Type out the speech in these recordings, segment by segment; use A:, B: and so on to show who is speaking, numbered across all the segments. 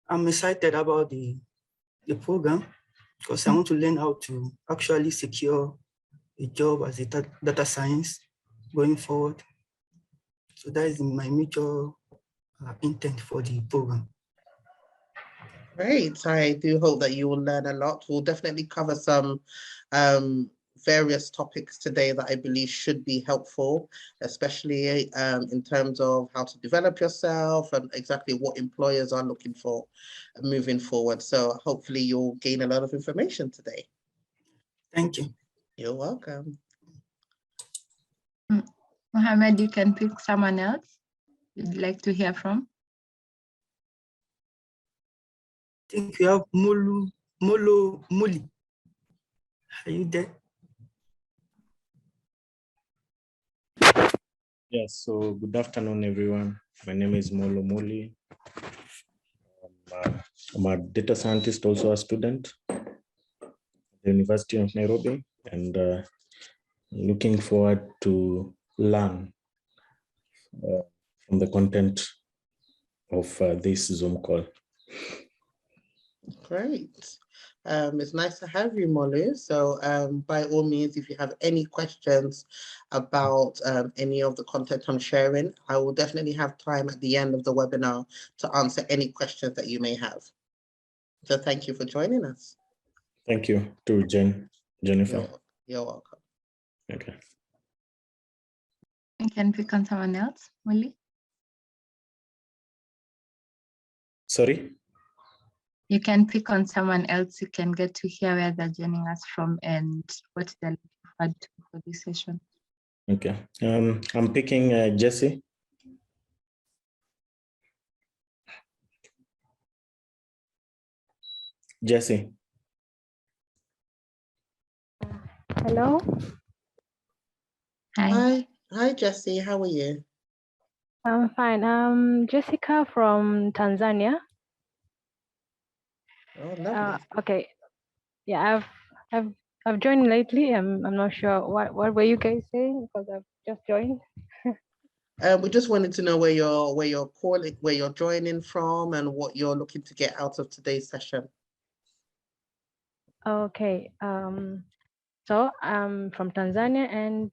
A: I'm excited about the program because I want to learn how to actually secure a job as a data science going forward. So that is my major intent for the program.
B: Great. I do hope that you will learn a lot. We'll definitely cover some various topics today that I believe should be helpful, especially in terms of how to develop yourself and exactly what employers are looking for moving forward. So hopefully you'll gain a lot of information today.
A: Thank you.
B: You're welcome.
C: Mohammed, you can pick someone else you'd like to hear from.
A: I think we have Muli. Are you there?
D: Yes, so good afternoon, everyone. My name is Molo Muli. I'm a data scientist, also a student at the University of Nairobi, and looking forward to learn from the content of this Zoom call.
B: Great. It's nice to have you, Molu. So by all means, if you have any questions about any of the content I'm sharing, I will definitely have time at the end of the webinar to answer any questions that you may have. So thank you for joining us.
D: Thank you to Jennifer.
B: You're welcome.
D: Okay.
C: You can pick on someone else, Molly.
D: Sorry?
C: You can pick on someone else. You can get to hear where they're joining us from and what they're looking forward to for this session.
D: Okay. I'm picking Jesse. Jesse.
E: Hello.
C: Hi.
B: Hi, Jesse. How are you?
E: I'm fine. I'm Jessica from Tanzania.
B: Oh, lovely.
E: Okay. Yeah, I've joined lately. I'm not sure what were you guys saying because I've just joined.
B: We just wanted to know where you're joining from and what you're looking to get out of today's session.
E: Okay. So I'm from Tanzania, and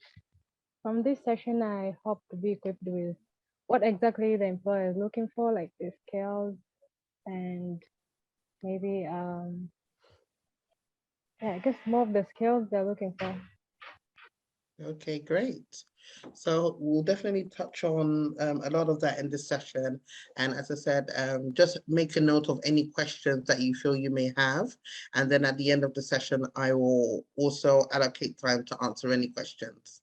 E: from this session, I hope to be equipped with what exactly the employer is looking for, like the skills, and maybe yeah, I guess more of the skills they're looking for.
B: Okay, great. So we'll definitely touch on a lot of that in this session. And as I said, just make a note of any questions that you feel you may have. And then at the end of the session, I will also allocate time to answer any questions.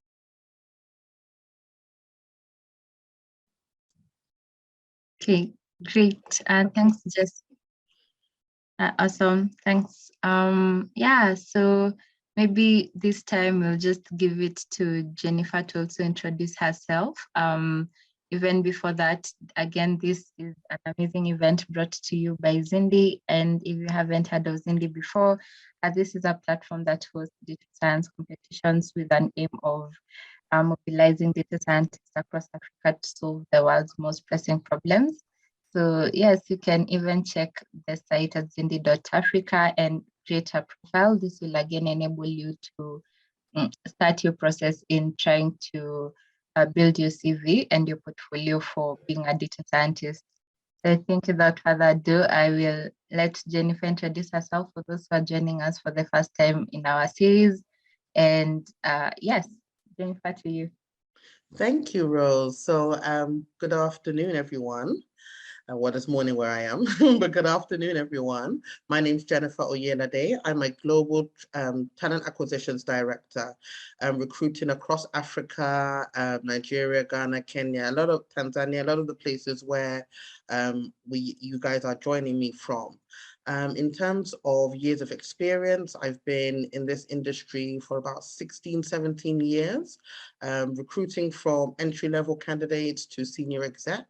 C: Okay, great. Thanks, Jess. Awesome, thanks. Yeah, so maybe this time we'll just give it to Jennifer to also introduce herself. Even before that, again, this is an amazing event brought to you by Zindi. And if you haven't heard of Zindi before, this is a platform that hosts data science competitions with an aim of mobilizing data scientists across Africa to solve the world's most pressing problems. So yes, you can even check the site at zindi.africa and create a profile. This will again enable you to start your process in trying to build your CV and your portfolio for being a data scientist. So I think without further ado, I will let Jennifer introduce herself for those who are joining us for the first time in our series. And yes, Jennifer, to you.
B: Thank you, Rose. So good afternoon, everyone. Well, it's morning where I am, but good afternoon, everyone. My name is Jennifer Oyelade. I'm a global talent acquisitions director, recruiting across Africa, Nigeria, Ghana, Kenya, a lot of Tanzania, a lot of the places where you guys are joining me from. In terms of years of experience, I've been in this industry for about 16, 17 years, recruiting from entry-level candidates to senior exec.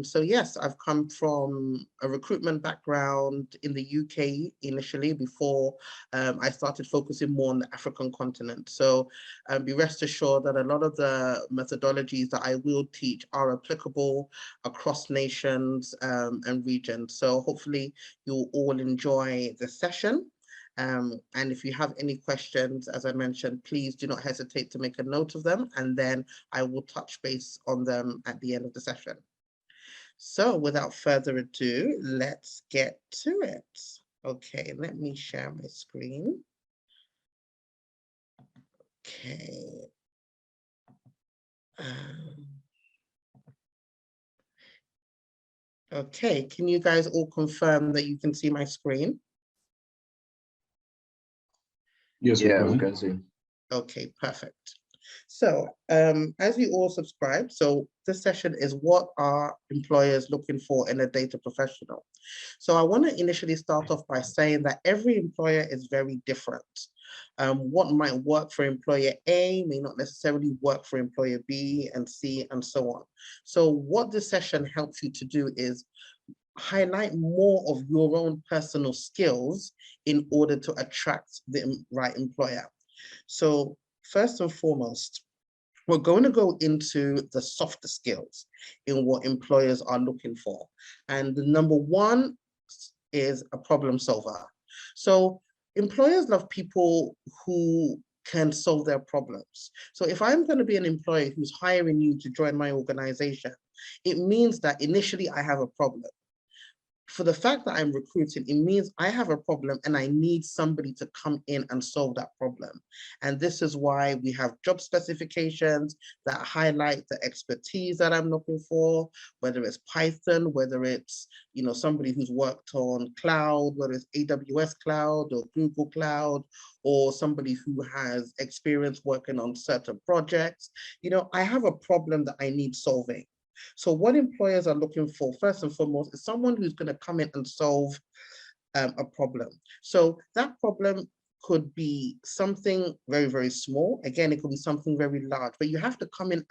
B: So yes, I've come from a recruitment background in the UK initially before I started focusing more on the African continent. So be rest assured that a lot of the methodologies that I will teach are applicable across nations and regions. So hopefully you'll all enjoy the session. And if you have any questions, as I mentioned, please do not hesitate to make a note of them, and then I will touch base on them at the end of the session. So without further ado, let's get to it. Okay, let me share my screen. Okay. Okay, can you guys all confirm that you can see my screen?
F: Yes,
G: Yeah,
F: we
G: we
F: can.
G: can see.
B: Okay, perfect. So as you all subscribe, so this session is what are employers looking for in a data professional? So I want to initially start off by saying that every employer is very different. What might work for employer A may not necessarily work for employer B and C and so on. So what this session helps you to do is highlight more of your own personal skills in order to attract the right employer. So first and foremost, we're going to go into the softer skills in what employers are looking for. And the number one is a problem solver. So employers love people who can solve their problems. So if I'm going to be an employer who's hiring you to join my organization, it means that initially I have a problem. For the fact that I'm recruiting, it means I have a problem and I need somebody to come in and solve that problem. And this is why we have job specifications that highlight the expertise that I'm looking for, whether it's Python, whether it's somebody who's worked on cloud, whether it's AWS cloud or Google Cloud, or somebody who has experience working on certain projects. I have a problem that I need solving. So what employers are looking for, first and foremost, is someone who's going to come in and solve a problem. So that problem could be something very, very small. Again, it could be something very large, but you have to come in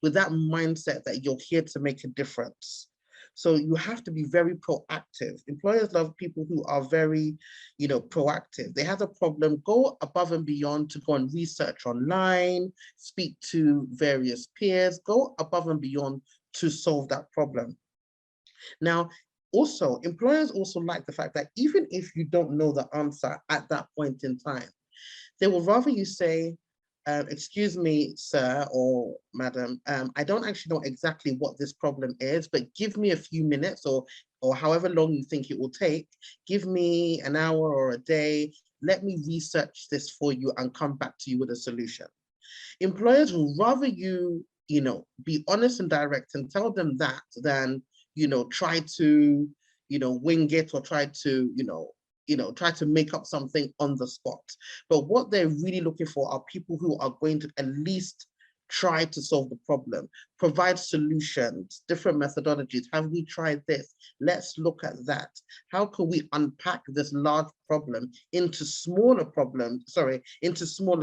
B: with that mindset that you're here to make a difference. So you have to be very proactive. Employers love people who are very, proactive. They have a problem, go above and beyond to go and research online, speak to various peers, go above and beyond to solve that problem. Now, also, employers also like the fact that even if you don't know the answer at that point in time, they will rather you say, excuse me, sir or madam, I don't actually know exactly what this problem is, but give me a few minutes or however long you think it will take. Give me an hour or a day. Let me research this for you and come back to you with a solution. Employers will rather you, be honest and direct and tell them that than, try to, wing it or try to, try to make up something on the spot. But what they're really looking for are people who are going to at least try to solve the problem, provide solutions, different methodologies. Have we tried this? Let's look at that. How can we unpack this large problem into smaller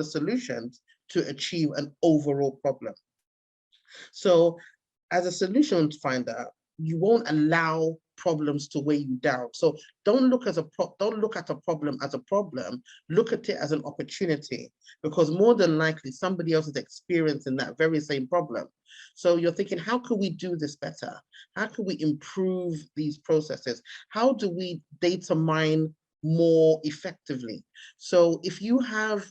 B: solutions to achieve an overall problem? So as a solution finder, you won't allow problems to weigh you down. So don't look at a problem as a problem, look at it as an opportunity, because more than likely somebody else is experiencing that very same problem. So you're thinking, how can we do this better? How can we improve these processes? How do we data mine more effectively? So if you have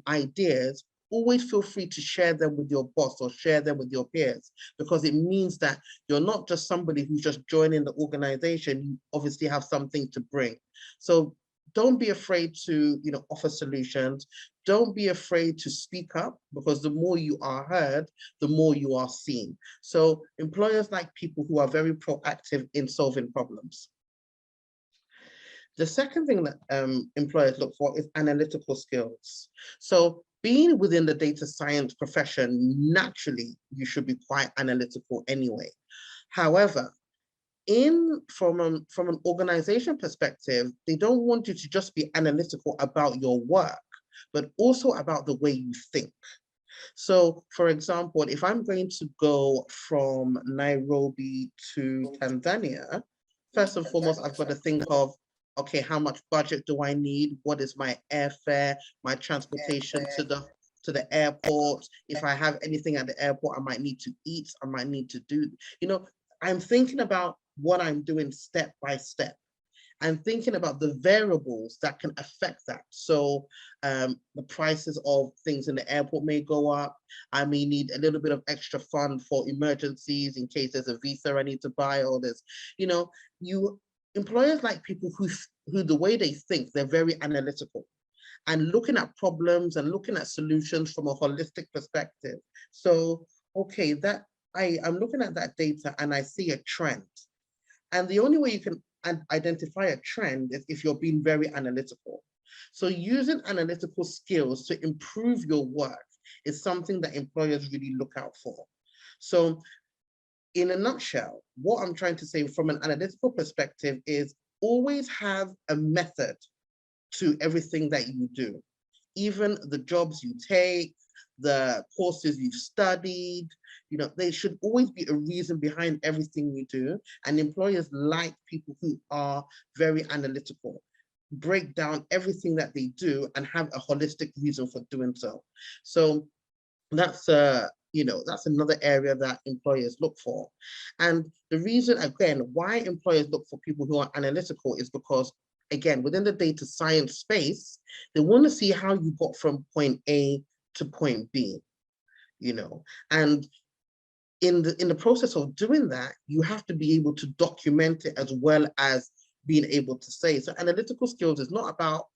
B: ideas, always feel free to share them with your boss or share them with your peers, because it means that you're not just somebody who's just joining the organization, you obviously have something to bring. So don't be afraid to offer solutions. Don't be afraid to speak up, because the more you are heard, the more you are seen. So employers like people who are very proactive in solving problems. The second thing that employers look for is analytical skills. So being within the data science profession, naturally, you should be quite analytical anyway. However, from an organization perspective, they don't want you to just be analytical about your work, but also about the way you think. So for example, if I'm going to go from Nairobi to Tanzania, first and foremost, I've got to think of, okay, how much budget do I need? What is my airfare, my transportation to the airport? If I have anything at the airport, I might need to eat, I might need to do, I'm thinking about what I'm doing step by step. I'm thinking about the variables that can affect that. So the prices of things in the airport may go up. I may need a little bit of extra fund for emergencies in case there's a visa I need to buy, or there's, employers like people who the way they think, they're very analytical and looking at problems and looking at solutions from a holistic perspective. So, okay, that I'm looking at that data and I see a trend. And the only way you can identify a trend is if you're being very analytical. So using analytical skills to improve your work is something that employers really look out for. So in a nutshell, what I'm trying to say from an analytical perspective is always have a method to everything that you do. Even the jobs you take, the courses you've studied, there should always be a reason behind everything you do. And employers like people who are very analytical, break down everything that they do and have a holistic reason for doing so. So that's that's another area that employers look for. And the reason, again, why employers look for people who are analytical is because, again, within the data science space, they want to see how you got from point A to point B, and in the process of doing that, you have to be able to document it as well as being able to say. So analytical skills is not about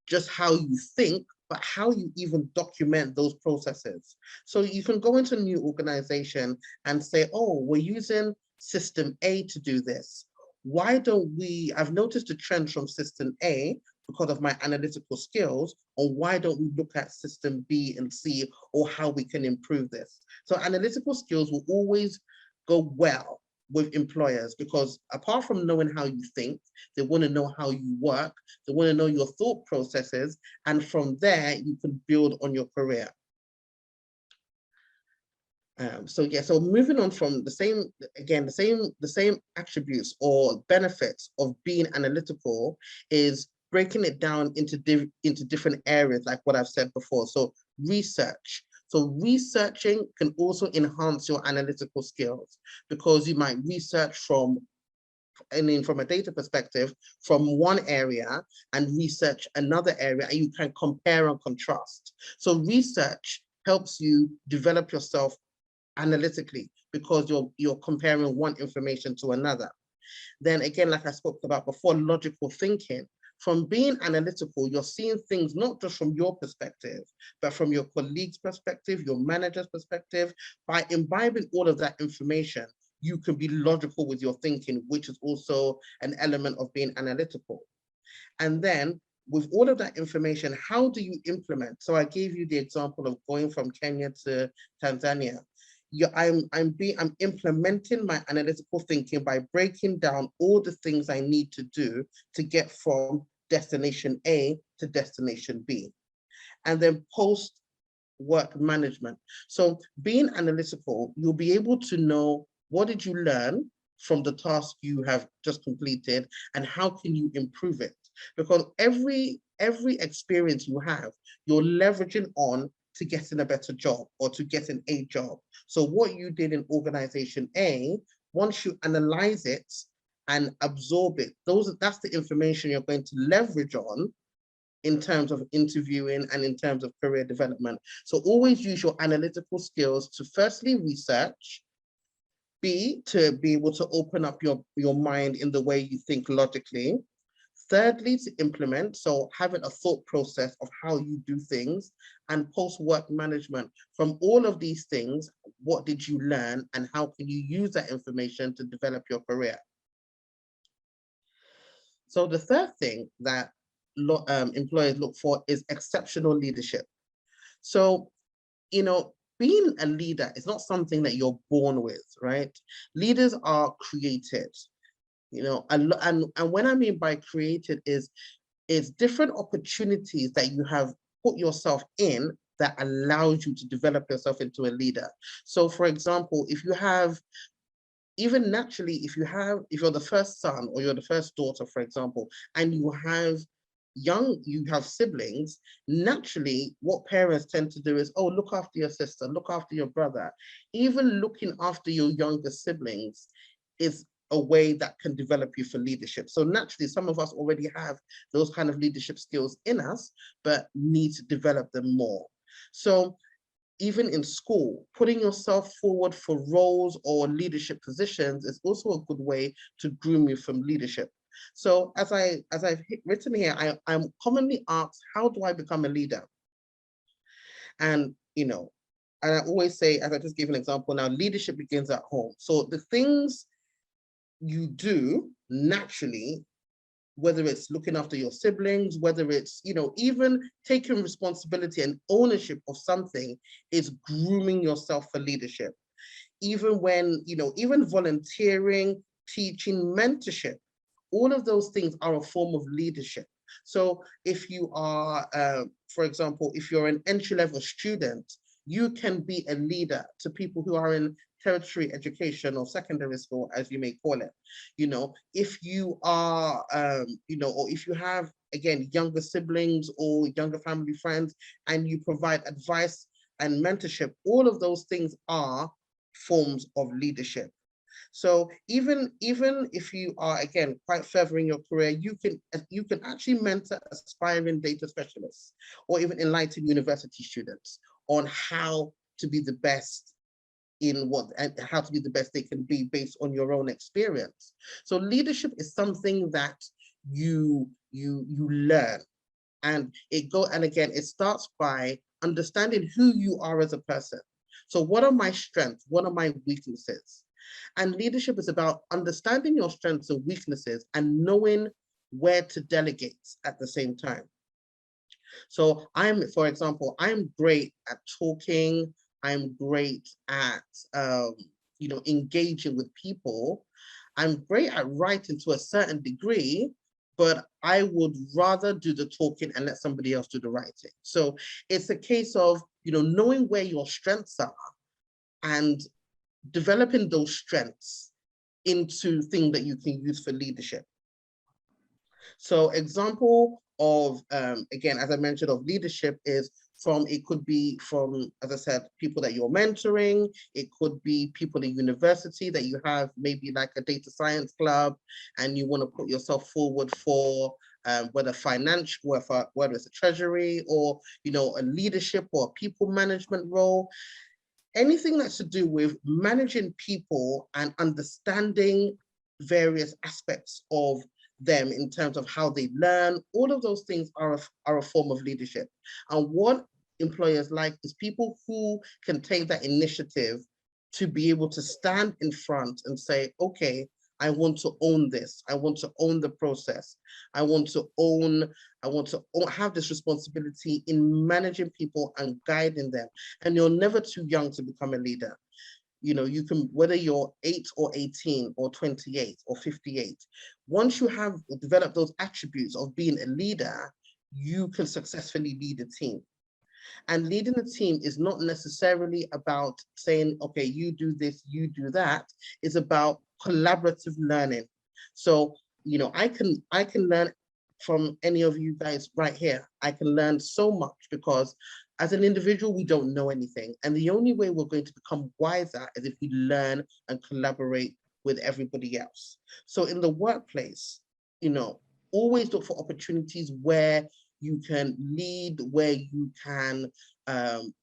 B: just how you think, but how you even document those processes. So you can go into a new organization and say, oh, we're using system A to do this. Why don't we, I've noticed a trend from system A because of my analytical skills, or why don't we look at system B and C, or how we can improve this? So analytical skills will always go well with employers, because apart from knowing how you think, they want to know how you work, they want to know your thought processes, and from there you can build on your career. So moving on from the same attributes or benefits of being analytical is breaking it down into different areas, like what I've said before. So research. So researching can also enhance your analytical skills, because you might research from a data perspective from one area and research another area, and you can compare and contrast. So research helps you develop yourself analytically, because you're comparing one information to another. Then again, like I spoke about before, logical thinking. From being analytical, you're seeing things not just from your perspective, but from your colleague's perspective, your manager's perspective. By imbibing all of that information, you can be logical with your thinking, which is also an element of being analytical. And then with all of that information, how do you implement? So I gave you the example of going from Kenya to Tanzania. I'm implementing my analytical thinking by breaking down all the things I need to do to get from destination A to destination B. And then post work management. So being analytical, you'll be able to know, what did you learn from the task you have just completed, and how can you improve it? Because every experience you have, you're leveraging on to getting a better job or to getting a job. So what you did in organization A, once you analyze it and absorb it, that's the information you're going to leverage on in terms of interviewing and in terms of career development. So always use your analytical skills to firstly research, B, to be able to open up your mind in the way you think logically. Thirdly, to implement, so having a thought process of how you do things, and post-work management. From all of these things, what did you learn and how can you use that information to develop your career? So the third thing that employers look for is exceptional leadership. So, being a leader is not something that you're born with, right? Leaders are created. And what I mean by created is different opportunities that you have put yourself in that allows you to develop yourself into a leader. So for example, if you have, even naturally, if you're the first son or you're the first daughter, for example, and you have siblings, naturally what parents tend to do is, oh, look after your sister, look after your brother. Even looking after your younger siblings is a way that can develop you for leadership. So naturally, some of us already have those kind of leadership skills in us, but need to develop them more. So even in school, putting yourself forward for roles or leadership positions is also a good way to groom you from leadership. So as I've written here, I'm commonly asked, how do I become a leader? And, and I always say, as I just gave an example now, leadership begins at home. So the things you do naturally, whether it's looking after your siblings, whether it's, even taking responsibility and ownership of something, is grooming yourself for leadership. Even when, even volunteering, teaching, mentorship, all of those things are a form of leadership. So if you are, for example, if you're an entry-level student, you can be a leader to people who are in tertiary education or secondary school, as you may call it. If you are, or if you have, again, younger siblings or younger family friends, and you provide advice and mentorship, all of those things are forms of leadership. So even if you are, again, quite further in your career, you can actually mentor aspiring data specialists or even enlighten university students on how to be the best in and how to be the best they can be based on your own experience. So leadership is something that you learn, and again, it starts by understanding who you are as a person. So what are my strengths? What are my weaknesses? And leadership is about understanding your strengths and weaknesses and knowing where to delegate at the same time. So for example, I'm great at talking. I'm great at, engaging with people. I'm great at writing to a certain degree, but I would rather do the talking and let somebody else do the writing. So it's a case of, knowing where your strengths are and developing those strengths into things that you can use for leadership. So example of, again, as I mentioned, of leadership is it could be from, as I said, people that you're mentoring. It could be people in university that you have maybe like a data science club and you want to put yourself forward for whether financial, whether it's a treasury or, a leadership or a people management role. Anything that's to do with managing people and understanding various aspects of them in terms of how they learn, all of those things are a form of leadership. And what employers like is people who can take that initiative to be able to stand in front and say, okay, I want to own this. I want to own the process. I want to have this responsibility in managing people and guiding them. And you're never too young to become a leader. You can, whether you're 8 or 18 or 28 or 58, once you have developed those attributes of being a leader, you can successfully lead a team. And leading a team is not necessarily about saying, okay, you do this, you do that. It's about collaborative learning. So, I can learn from any of you guys right here. I can learn so much because as an individual, we don't know anything. And the only way we're going to become wiser is if we learn and collaborate with everybody else. So in the workplace, always look for opportunities where you can lead, where you can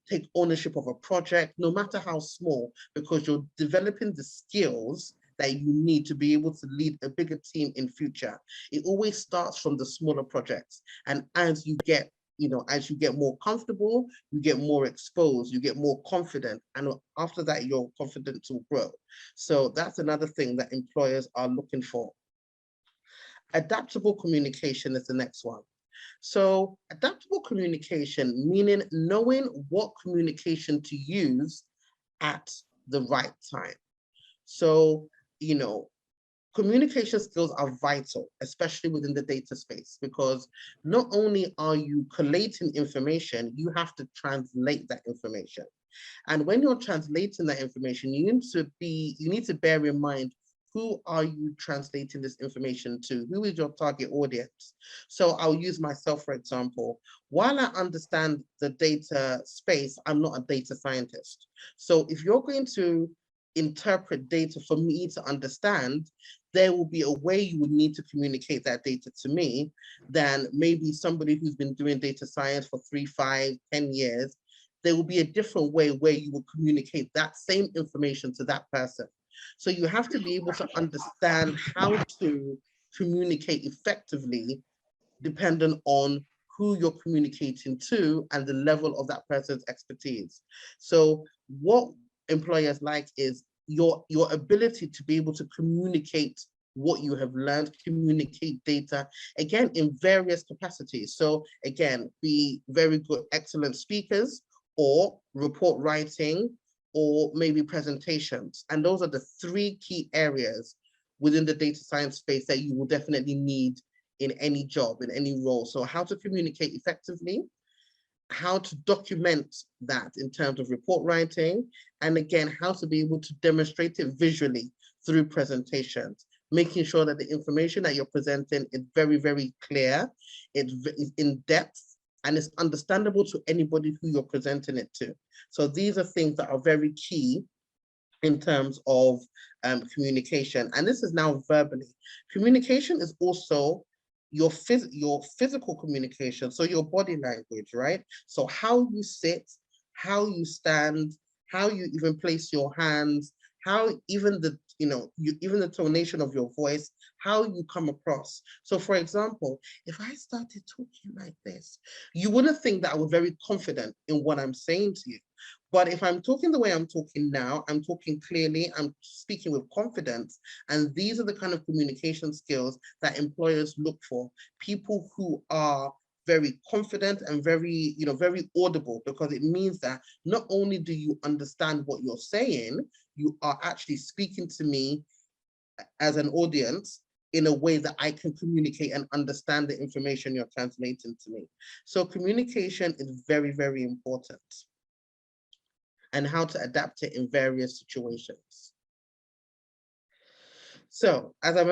B: take ownership of a project, no matter how small, because you're developing the skills that you need to be able to lead a bigger team in future. It always starts from the smaller projects. And as you get more comfortable, you get more exposed, you get more confident. And after that, your confidence will grow. So that's another thing that employers are looking for. Adaptable communication is the next one. So adaptable communication, meaning knowing what communication to use at the right time. So, communication skills are vital, especially within the data space, because not only are you collating information, you have to translate that information. And when you're translating that information, you need to bear in mind, who are you translating this information to? Who is your target audience? So I'll use myself, for example. While I understand the data space, I'm not a data scientist. So if you're going to interpret data for me to understand, there will be a way you would need to communicate that data to me than maybe somebody who's been doing data science for 3, 5, 10 years. There will be a different way where you will communicate that same information to that person. So you have to be able to understand how to communicate effectively, depending on who you're communicating to and the level of that person's expertise. So what employers like is your ability to be able to communicate what you have learned, communicate data, again, in various capacities. So again, be very good, excellent speakers, or report writing, or maybe presentations. And those are the 3 key areas within the data science space that you will definitely need in any job, in any role. So how to communicate effectively, how to document that in terms of report writing, and again, how to be able to demonstrate it visually through presentations, making sure that the information that you're presenting is very, very clear, it's in depth, and it's understandable to anybody who you're presenting it to. So these are things that are very key in terms of communication. And this is now verbally. Communication is also your physical communication, so your body language, right? So how you sit, how you stand, how you even place your hands, how even the, even the tonation of your voice, how you come across. So for example, if I started talking like this, you wouldn't think that I was very confident in what I'm saying to you. But if I'm talking the way I'm talking now, I'm talking clearly, I'm speaking with confidence. And these are the kind of communication skills that employers look for. People who are very confident and very, very audible, because it means that not only do you understand what you're saying, you are actually speaking to me as an audience in a way that I can communicate and understand the information you're translating to me. So communication is very, very important, and how to adapt it in various situations. So as I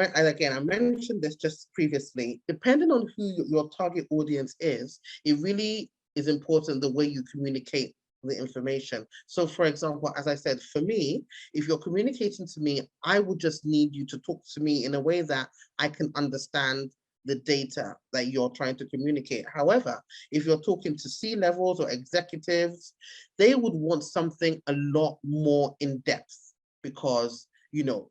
B: mentioned this just previously, depending on who your target audience is, it really is important the way you communicate the information. So for example, as I said, for me, if you're communicating to me, I would just need you to talk to me in a way that I can understand the data that you're trying to communicate. However, if you're talking to C-levels or executives, they would want something a lot more in depth, because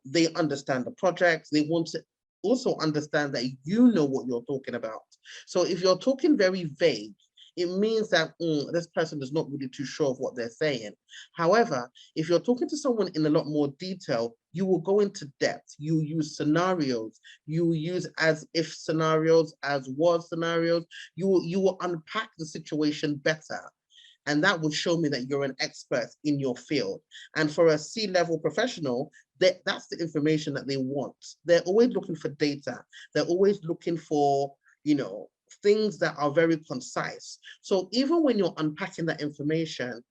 B: they understand the projects. They want to also understand that you know what you're talking about. So if you're talking very vague, it means that this person is not really too sure of what they're saying. However, if you're talking to someone in a lot more detail, you will go into depth. You use scenarios. You use as if scenarios, as was scenarios. You will unpack the situation better. And that will show me that you're an expert in your field. And for a C-level professional, that's the information that they want. They're always looking for data. They're always looking for, things that are very concise. So even when you're unpacking that information,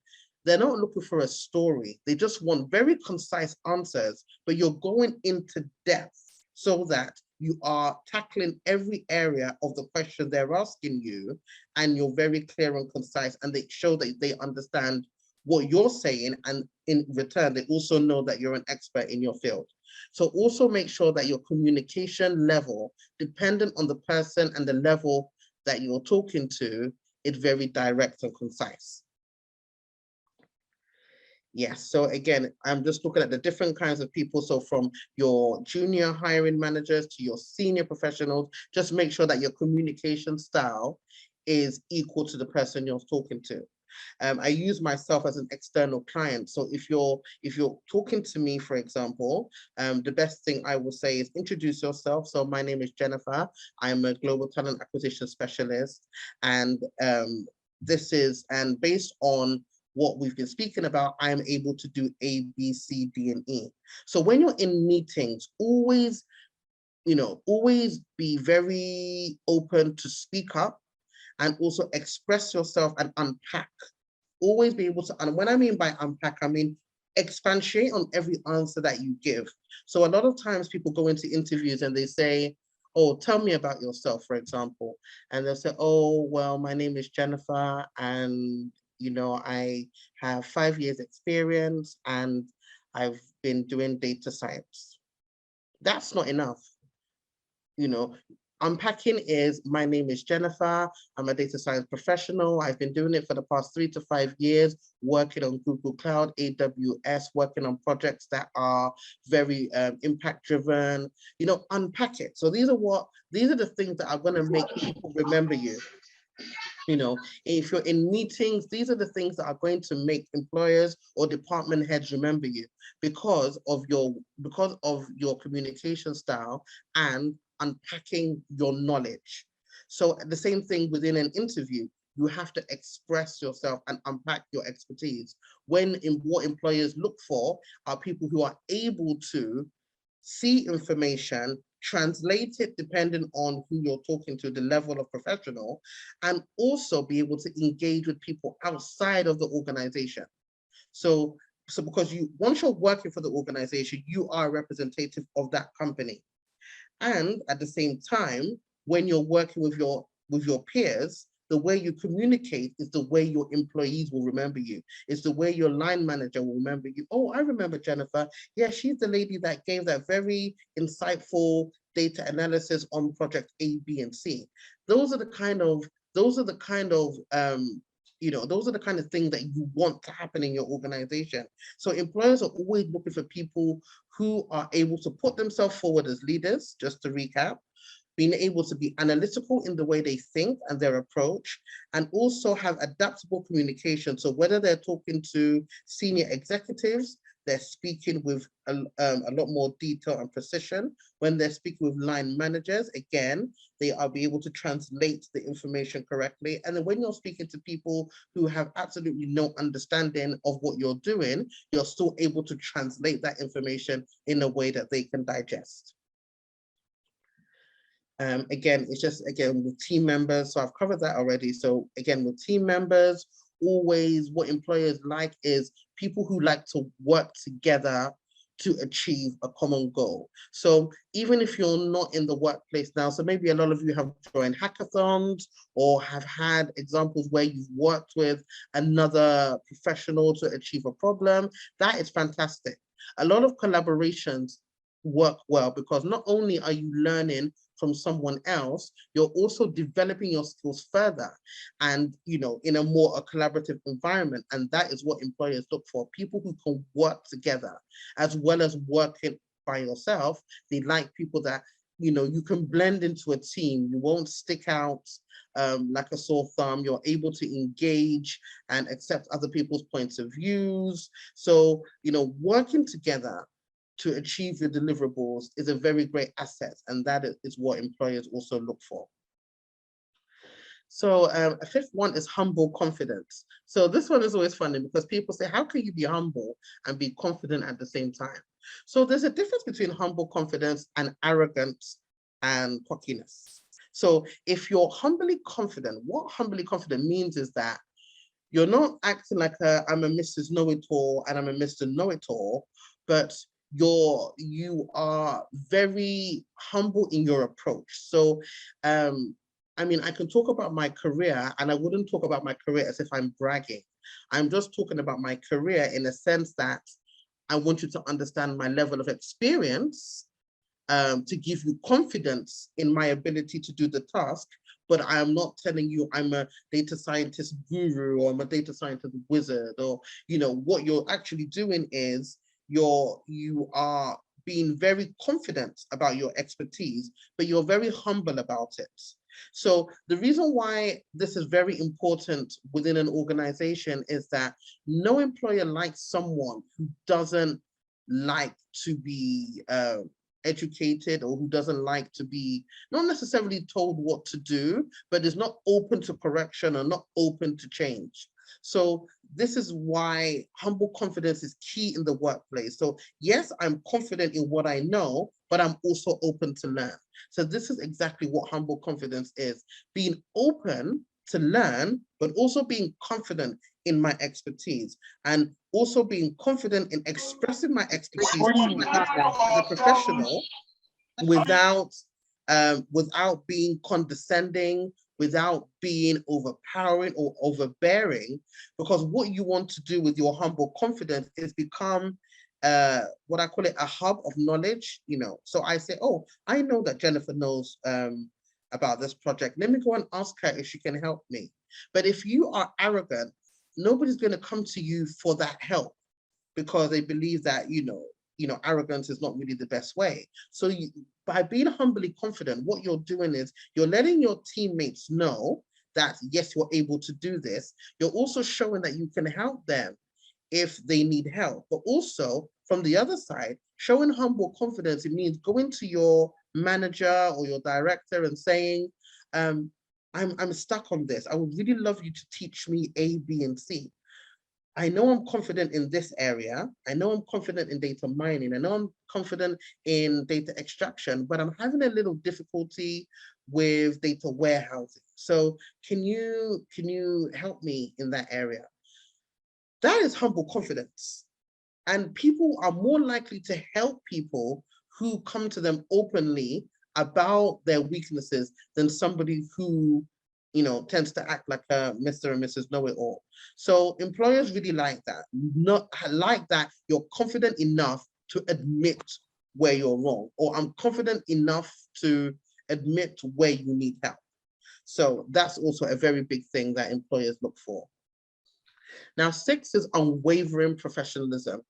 B: they're not looking for a story. They just want very concise answers, but you're going into depth so that you are tackling every area of the question they're asking you, and you're very clear and concise, and they show that they understand what you're saying, and in return, they also know that you're an expert in your field. So also make sure that your communication level, dependent on the person and the level that you're talking to, is very direct and concise. Yes, so again, I'm just looking at the different kinds of people. So from your junior hiring managers to your senior professionals, just make sure that your communication style is equal to the person you're talking to. I use myself as an external client. So if you're talking to me, for example, the best thing I will say is introduce yourself. So my name is Jennifer. I'm a global talent acquisition specialist. And based on what we've been speaking about, I'm able to do A, B, C, D, and E. So when you're in meetings, always always be very open to speak up and also express yourself and unpack. Always be able to, and when I mean by unpack, I mean expatiate on every answer that you give. So a lot of times people go into interviews and they say, oh, tell me about yourself, for example. And they'll say, oh, well, my name is Jennifer, and I have 5 years experience and I've been doing data science. That's not enough. Unpacking is, my name is Jennifer, I'm a data science professional. I've been doing it for the past 3 to 5 years, working on Google Cloud, AWS, working on projects that are very impact driven. Unpack it. So these are the things that are going to make people remember you. If you're in meetings, these are the things that are going to make employers or department heads remember you because of your communication style and unpacking your knowledge. So the same thing within an interview, you have to express yourself and unpack your expertise. What employers look for are people who are able to see information, translate it depending on who you're talking to, the level of professional, and also be able to engage with people outside of the organization. So because once you're working for the organization, you are a representative of that company. And at the same time, when you're working with your peers, the way you communicate is the way your employees will remember you. It's the way your line manager will remember you. Oh, I remember Jennifer. Yeah, she's the lady that gave that very insightful data analysis on project A, B, and C. Those are the kind of things that you want to happen in your organization. So employers are always looking for people who are able to put themselves forward as leaders, just to recap, being able to be analytical in the way they think and their approach, and also have adaptable communication. So whether they're talking to senior executives, they're speaking with a lot more detail and precision. When they're speaking with line managers, again, they are be able to translate the information correctly. And then when you're speaking to people who have absolutely no understanding of what you're doing, you're still able to translate that information in a way that they can digest. Again, it's just, with team members. So I've covered that already. So again, with team members, always what employers like is people who like to work together to achieve a common goal. So even if you're not in the workplace now, so maybe a lot of you have joined hackathons or have had examples where you've worked with another professional to achieve a problem, that is fantastic. A lot of collaborations work well because not only are you learning from someone else, you're also developing your skills further and, in a more collaborative environment. And that is what employers look for, people who can work together as well as working by yourself. They like people that, you can blend into a team. You won't stick out like a sore thumb. You're able to engage and accept other people's points of views. So, working together to achieve your deliverables is a very great asset, and that is what employers also look for. So a fifth one is humble confidence. So this one is always funny because people say, how can you be humble and be confident at the same time? So there's a difference between humble confidence and arrogance and cockiness. So if you're humbly confident, what humbly confident means is that you're not acting like I'm a Mrs. Know-it-all and I'm a Mr. Know-it-all, but you are very humble in your approach. So, I can talk about my career, and I wouldn't talk about my career as if I'm bragging. I'm just talking about my career in a sense that I want you to understand my level of experience to give you confidence in my ability to do the task. But I am not telling you I'm a data scientist guru or I'm a data scientist wizard, or, what you're actually doing is you are being very confident about your expertise, but you're very humble about it. So the reason why this is very important within an organization is that no employer likes someone who doesn't like to be educated, or who doesn't like to be not necessarily told what to do, but is not open to correction or not open to change. So this is why humble confidence is key in the workplace. So yes, I'm confident in what I know, but I'm also open to learn. So this is exactly what humble confidence is: being open to learn, but also being confident in my expertise, and also being confident in expressing my expertise as a professional without without being condescending, without being overpowering or overbearing. Because what you want to do with your humble confidence is become what I call it, a hub of knowledge. So I say, oh, I know that Jennifer knows about this project. Let me go and ask her if she can help me. But if you are arrogant, nobody's going to come to you for that help, because they believe that, arrogance is not really the best way. So by being humbly confident, what you're doing is you're letting your teammates know that, yes, you're able to do this. You're also showing that you can help them if they need help. But also, from the other side, showing humble confidence, it means going to your manager or your director and saying, I'm stuck on this. I would really love you to teach me A, B, and C. I know I'm confident in this area. I know I'm confident in data mining. I know I'm confident in data extraction, but I'm having a little difficulty with data warehousing. So can you help me in that area? That is humble confidence. And people are more likely to help people who come to them openly about their weaknesses than somebody who tends to act like a Mr. and Mrs. Know-it-all. So employers really like that. Not like that you're confident enough to admit where you're wrong, or I'm confident enough to admit where you need help. So that's also a very big thing that employers look for. Now, 6 is unwavering professionalism.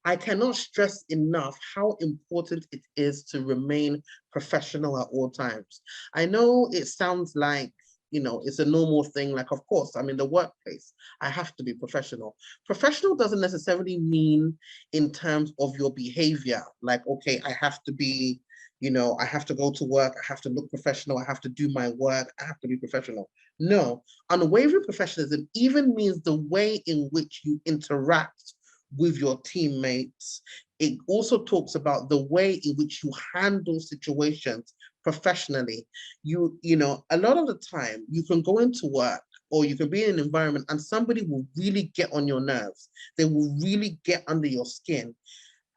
B: I cannot stress enough how important it is to remain professional at all times. I know it sounds like, it's a normal thing. Like, of course, I'm in the workplace, I have to be professional. Professional doesn't necessarily mean in terms of your behavior. Like, okay, I have to be, I have to go to work, I have to look professional, I have to do my work, I have to be professional. No, unwavering professionalism even means the way in which you interact with your teammates. It also talks about the way in which you handle situations professionally. A lot of the time you can go into work or you can be in an environment and somebody will really get on your nerves. They will really get under your skin.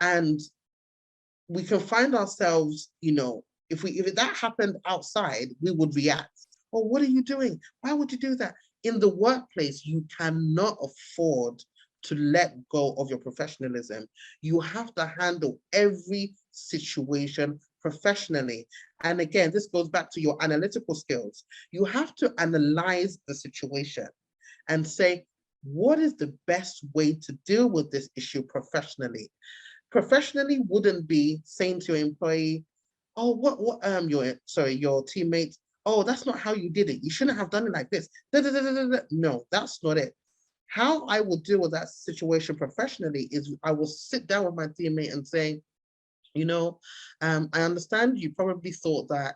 B: And we can find ourselves, if that happened outside, we would react. Oh, what are you doing? Why would you do that? In the workplace, you cannot afford to let go of your professionalism. You have to handle every situation professionally. And again, this goes back to your analytical skills. You have to analyze the situation and say, what is the best way to deal with this issue professionally? Professionally wouldn't be saying to your employee, oh, your teammate, oh, that's not how you did it. You shouldn't have done it like this. No, that's not it. How I will deal with that situation professionally is I will sit down with my teammate and say, I understand you probably thought that,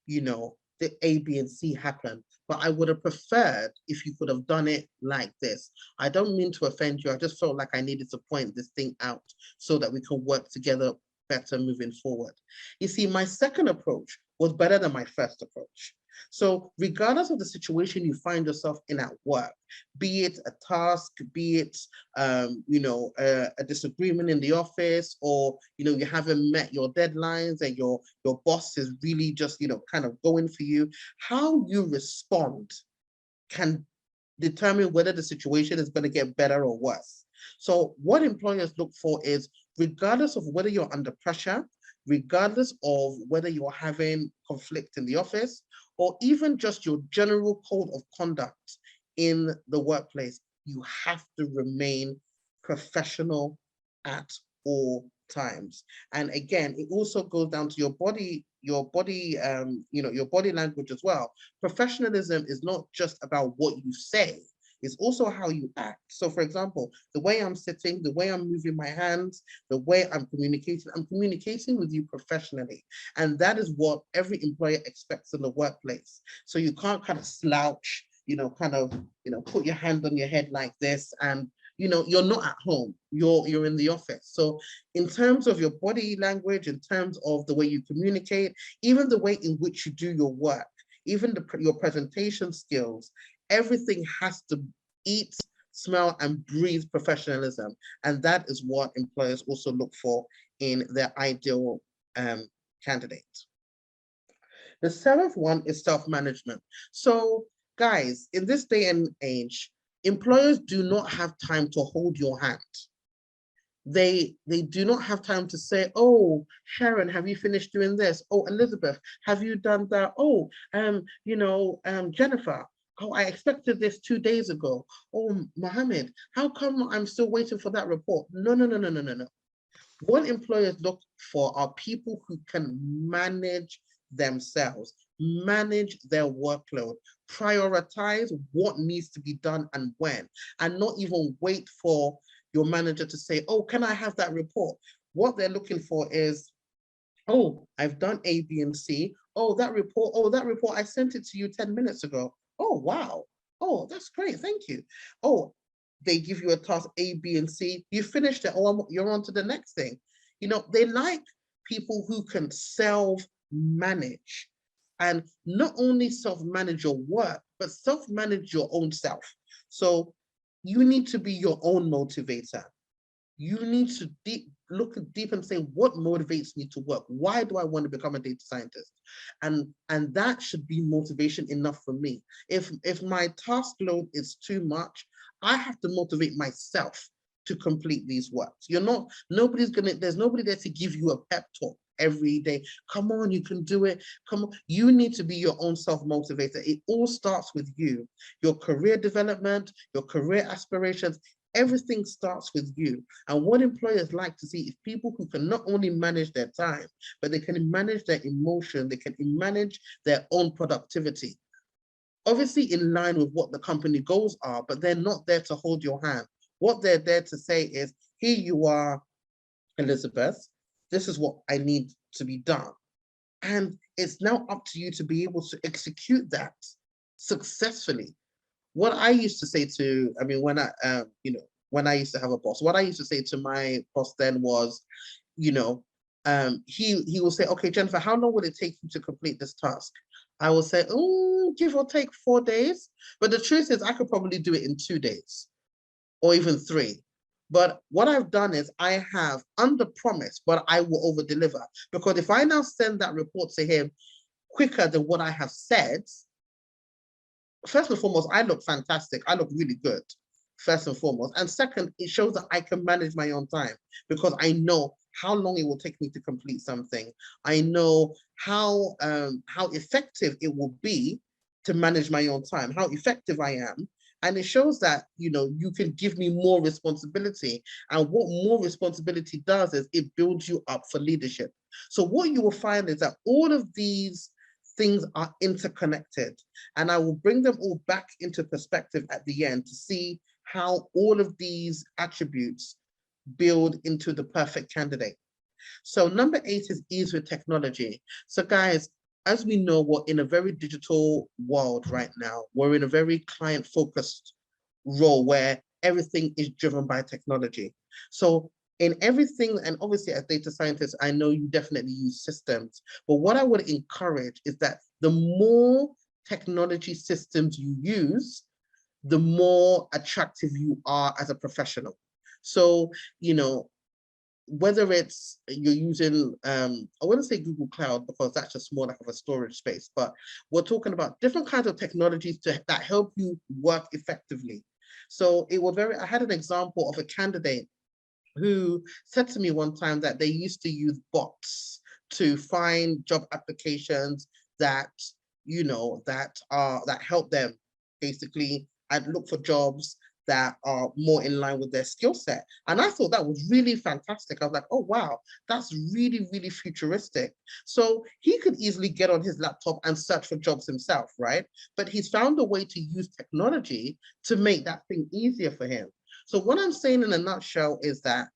B: the A, B, and C happened, but I would have preferred if you could have done it like this. I don't mean to offend you. I just felt like I needed to point this thing out so that we can work together better moving forward. You see, my second approach was better than my first approach. So regardless of the situation you find yourself in at work, be it a task, be it, a disagreement in the office, or, you haven't met your deadlines and your boss is really just, kind of going for you, how you respond can determine whether the situation is going to get better or worse. So what employers look for is, regardless of whether you're under pressure, regardless of whether you're having conflict in the office, or even just your general code of conduct in the workplace, you have to remain professional at all times. And again, it also goes down to your body language as well. Professionalism is not just about what you say, it's also how you act. So for example, the way I'm sitting, the way I'm moving my hands, the way I'm communicating with you professionally. And that is what every employer expects in the workplace. So you can't kind of slouch, kind of, put your hand on your head like this, and you're not at home, you're in the office. So in terms of your body language, in terms of the way you communicate, even the way in which you do your work, even your presentation skills, everything has to eat, smell, and breathe professionalism. And that is what employers also look for in their ideal candidate. The seventh one is self-management. So guys, in this day and age, employers do not have time to hold your hand. They do not have time to say, oh, Sharon, have you finished doing this? Oh, Elizabeth, have you done that? Oh, Jennifer, oh, I expected this 2 days ago. Oh, Mohammed, how come I'm still waiting for that report? No. What employers look for are people who can manage themselves, manage their workload, prioritize what needs to be done and when, and not even wait for your manager to say, oh, can I have that report? What they're looking for is, oh, I've done A, B, and C. Oh, that report, I sent it to you 10 minutes ago. Oh, wow. Oh, that's great. Thank you. Oh, they give you a task A, B, and C. You finished it. Oh, you're on to the next thing. They like people who can self-manage, and not only self-manage your work, but self-manage your own self. So you need to be your own motivator. You need to look deep and say, what motivates me to work? Why do I want to become a data scientist? And that should be motivation enough for me. If my task load is too much, I have to motivate myself to complete these works. There's nobody there to give you a pep talk every day. Come on, you can do it. Come on. You need to be your own self-motivator. It all starts with you. Your career development, your career aspirations, everything starts with you. And what employers like to see is people who can not only manage their time, but they can manage their emotion, they can manage their own productivity. Obviously in line with what the company goals are, but they're not there to hold your hand. What they're there to say is, here you are, Elizabeth, this is what I need to be done. And it's now up to you to be able to execute that successfully. What I used to say to, when I used to have a boss, what I used to say to my boss then was, he will say, okay, Jennifer, how long will it take you to complete this task? I will say, oh, give or take 4 days. But the truth is I could probably do it in 2 days or even 3. But what I've done is I have under promised, but I will over deliver. Because if I now send that report to him quicker than what I have said, first and foremost, I look fantastic. I look really good, first and foremost. And second, it shows that I can manage my own time because I know how long it will take me to complete something. I know how effective it will be to manage my own time, how effective I am. And it shows that, you can give me more responsibility. And what more responsibility does is it builds you up for leadership. So what you will find is that all of these things are interconnected, and I will bring them all back into perspective at the end to see how all of these attributes build into the perfect candidate. So number 8 is ease with technology. So guys, as we know, we're in a very digital world right now. We're in a very client-focused role where everything is driven by technology. So in everything, and obviously as data scientists, I know you definitely use systems, but what I would encourage is that the more technology systems you use, the more attractive you are as a professional. So, whether it's you're using, I wouldn't say Google Cloud because that's just more like a storage space, but we're talking about different kinds of technologies that help you work effectively. So I had an example of a candidate who said to me one time that they used to use bots to find job applications that, that help them basically and look for jobs that are more in line with their skill set. And I thought that was really fantastic. I was like, oh, wow, that's really, really futuristic. So he could easily get on his laptop and search for jobs himself, right? But he's found a way to use technology to make that thing easier for him. So what I'm saying in a nutshell is that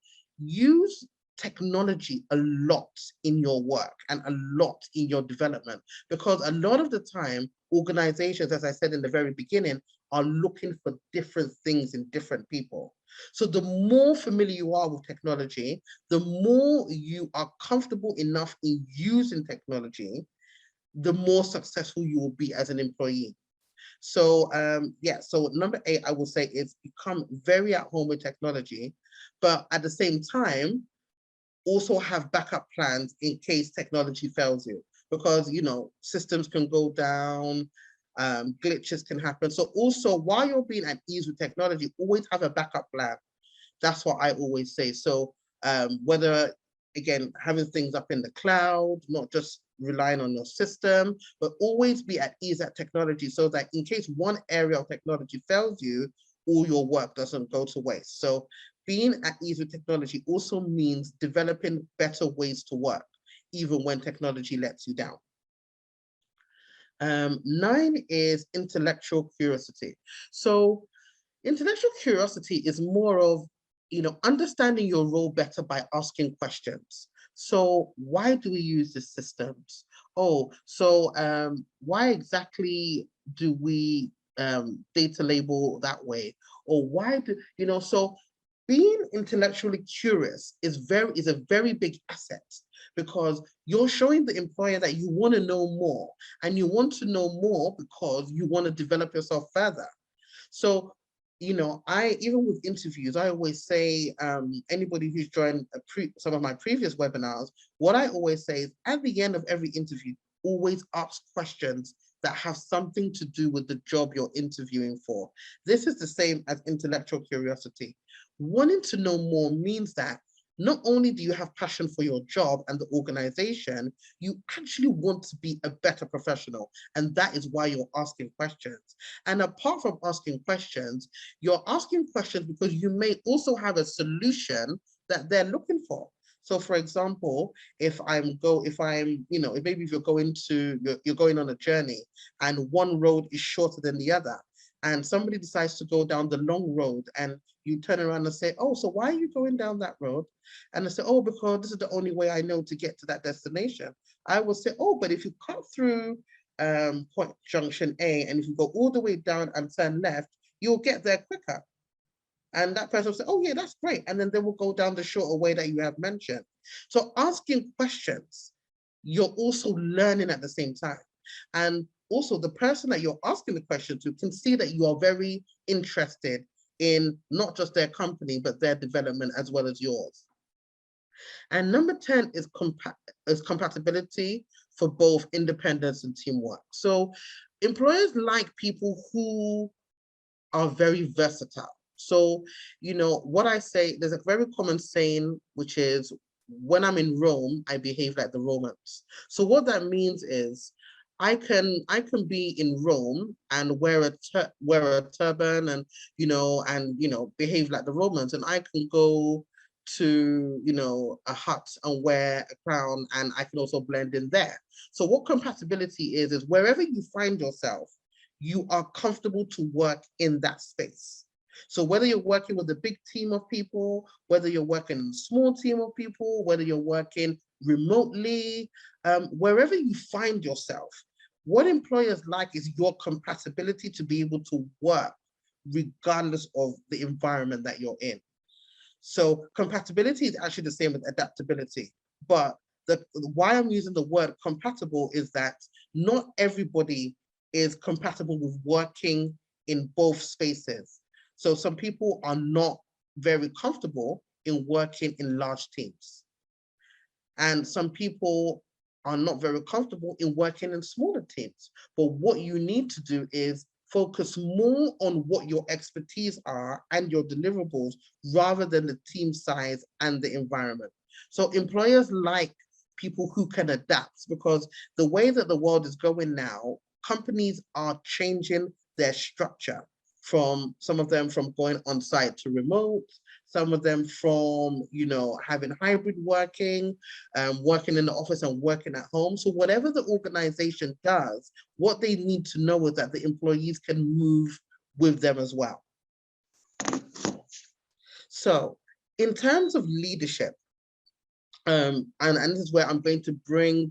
B: use technology a lot in your work and a lot in your development, because a lot of the time organizations, as I said in the very beginning, are looking for different things in different people. So the more familiar you are with technology, the more you are comfortable enough in using technology, the more successful you will be as an employee. So yeah, so number 8, I will say, is become very at home with technology, but at the same time, also have backup plans in case technology fails you, because, you know, systems can go down, glitches can happen. So also, while you're being at ease with technology, always have a backup plan. That's what I always say. So whether, again, having things up in the cloud, not just relying on your system, but always be at ease at technology, so that in case one area of technology fails you, all your work doesn't go to waste. So being at ease with technology also means developing better ways to work, even when technology lets you down. 9 is intellectual curiosity. So intellectual curiosity is more of, you know, understanding your role better by asking questions. So why do we use these systems? Oh, so why exactly do we data label that way? Or why do, you know, so being intellectually curious is a very big asset, because you're showing the employer that you want to know more, and you want to know more because you want to develop yourself further. So, you know, even with interviews, I always say, anybody who's joined some of my previous webinars, what I always say is, at the end of every interview, always ask questions that have something to do with the job you're interviewing for. This is the same as intellectual curiosity. Wanting to know more means that not only do you have passion for your job and the organization, you actually want to be a better professional. And that is why you're asking questions. And apart from asking questions, you're asking questions because you may also have a solution that they're looking for. So for example, if maybe if you're going on a journey and one road is shorter than the other, and somebody decides to go down the long road, and you turn around and say, oh, so why are you going down that road? And I say, oh, because this is the only way I know to get to that destination. I will say, oh, but if you cut through point junction A, and if you go all the way down and turn left, you'll get there quicker. And that person will say, oh yeah, that's great. And then they will go down the shorter way that you have mentioned. So asking questions, you're also learning at the same time. And also the person that you're asking the question to can see that you are very interested in not just their company, but their development as well as yours. And number 10 is compatibility for both independence and teamwork. So employers like people who are very versatile. So, you know, what I say, there's a very common saying, which is, when I'm in Rome, I behave like the Romans. So what that means is, I can be in Rome and wear a turban and behave like the Romans, and I can go to a hut and wear a crown, and I can also blend in there. So what compatibility is wherever you find yourself, you are comfortable to work in that space. So whether you're working with a big team of people, whether you're working in a small team of people, whether you're working remotely, wherever you find yourself, what employers like is your compatibility to be able to work regardless of the environment that you're in. So compatibility is actually the same as adaptability, but why I'm using the word compatible is that not everybody is compatible with working in both spaces. So some people are not very comfortable in working in large teams. And some people are not very comfortable in working in smaller teams. But what you need to do is focus more on what your expertise are and your deliverables rather than the team size and the environment. So employers like people who can adapt, because the way that the world is going now, companies are changing their structure, from some of them from going on site to remote, some of them from having hybrid working, working in the office and working at home. So whatever the organization does, what they need to know is that the employees can move with them as well. So in terms of leadership, And this is where I'm going to bring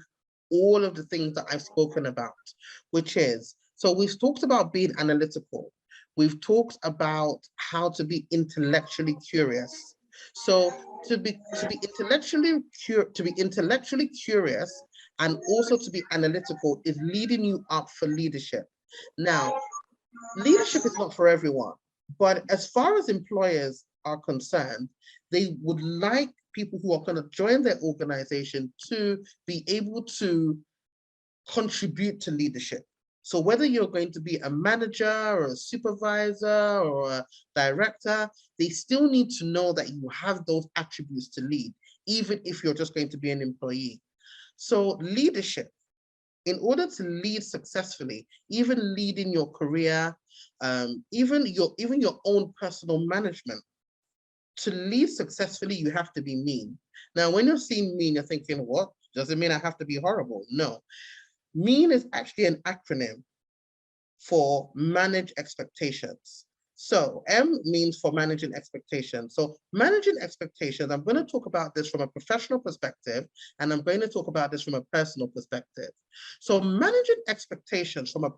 B: all of the things that I've spoken about, which is, so we've talked about being analytical. We've talked about how to be intellectually curious. So to be intellectually curious and also to be analytical is leading you up for leadership. Now, leadership is not for everyone, but as far as employers are concerned, they would like people who are going to join their organization to be able to contribute to leadership. So whether you're going to be a manager or a supervisor or a director, they still need to know that you have those attributes to lead, even if you're just going to be an employee. So leadership, in order to lead successfully, even leading your career, even your own personal management, to lead successfully, you have to be mean. Now, when you're seeing mean, you're thinking, what? Does it mean I have to be horrible? No. Mean is actually an acronym for manage expectations. So M means for managing expectations. So managing expectations, I'm going to talk about this from a professional perspective, and I'm going to talk about this from a personal perspective. So managing expectations from a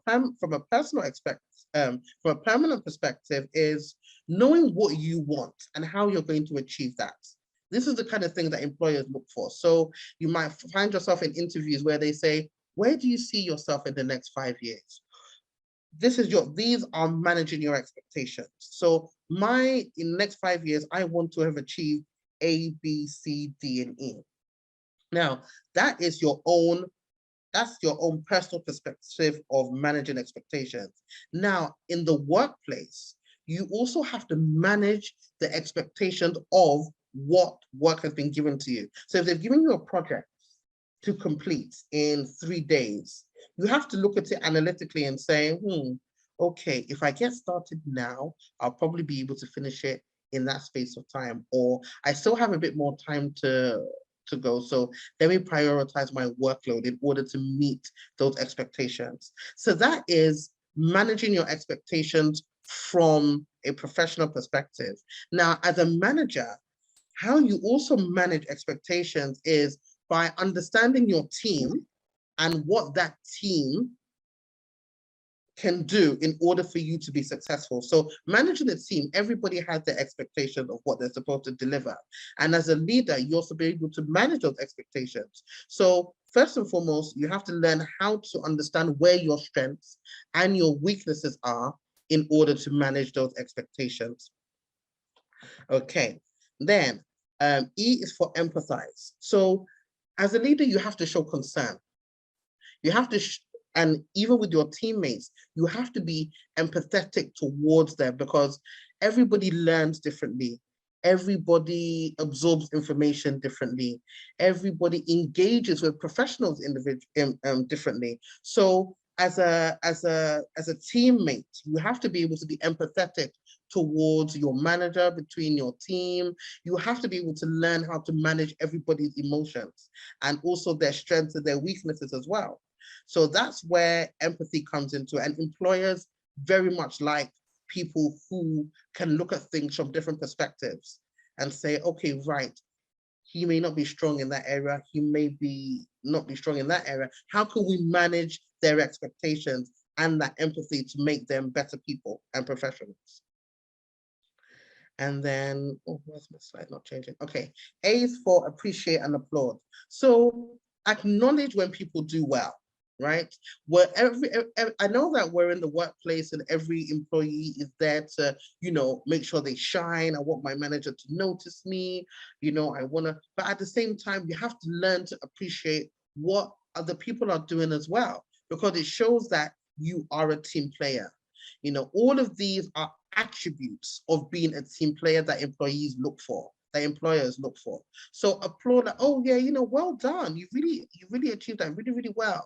B: permanent perspective is knowing what you want and how you're going to achieve that. This is the kind of thing that employers look for. So you might find yourself in interviews where they say, where do you see yourself in the next 5 years? These are managing your expectations. So in the next 5 years, I want to have achieved A, B, C, D, and E. Now, that's your own personal perspective of managing expectations. Now, in the workplace, you also have to manage the expectations of what work has been given to you. So if they've given you a project to complete in 3 days, you have to look at it analytically and say, okay, if I get started now, I'll probably be able to finish it in that space of time, or I still have a bit more time to go. So let me prioritize my workload in order to meet those expectations. So that is managing your expectations from a professional perspective. Now, as a manager, how you also manage expectations is by understanding your team and what that team can do in order for you to be successful. So managing a team, everybody has their expectation of what they're supposed to deliver. And as a leader, you also be able to manage those expectations. So first and foremost, you have to learn how to understand where your strengths and your weaknesses are in order to manage those expectations. Okay, then E is for empathize. So as a leader, you have to show concern. You have to, and even with your teammates, you have to be empathetic towards them, because everybody learns differently. Everybody absorbs information differently. Everybody engages with professionals differently. So as a teammate, you have to be able to be empathetic towards your manager, between your team. You have to be able to learn how to manage everybody's emotions and also their strengths and their weaknesses as well. So that's where empathy comes into it. And employers very much like people who can look at things from different perspectives and say, okay, right, he may not be strong in that area. He may not be strong in that area. How can we manage their expectations and that empathy to make them better people and professionals? And then, oh, where's my slide not changing? Okay, A is for appreciate and applaud. So acknowledge when people do well, right? Where I know that we're in the workplace and every employee is there to, make sure they shine. I want my manager to notice me, but at the same time, you have to learn to appreciate what other people are doing as well, because it shows that you are a team player. All of these are attributes of being a team player that employers look for. So applaud that, oh yeah, well done. You really achieved that really, really well.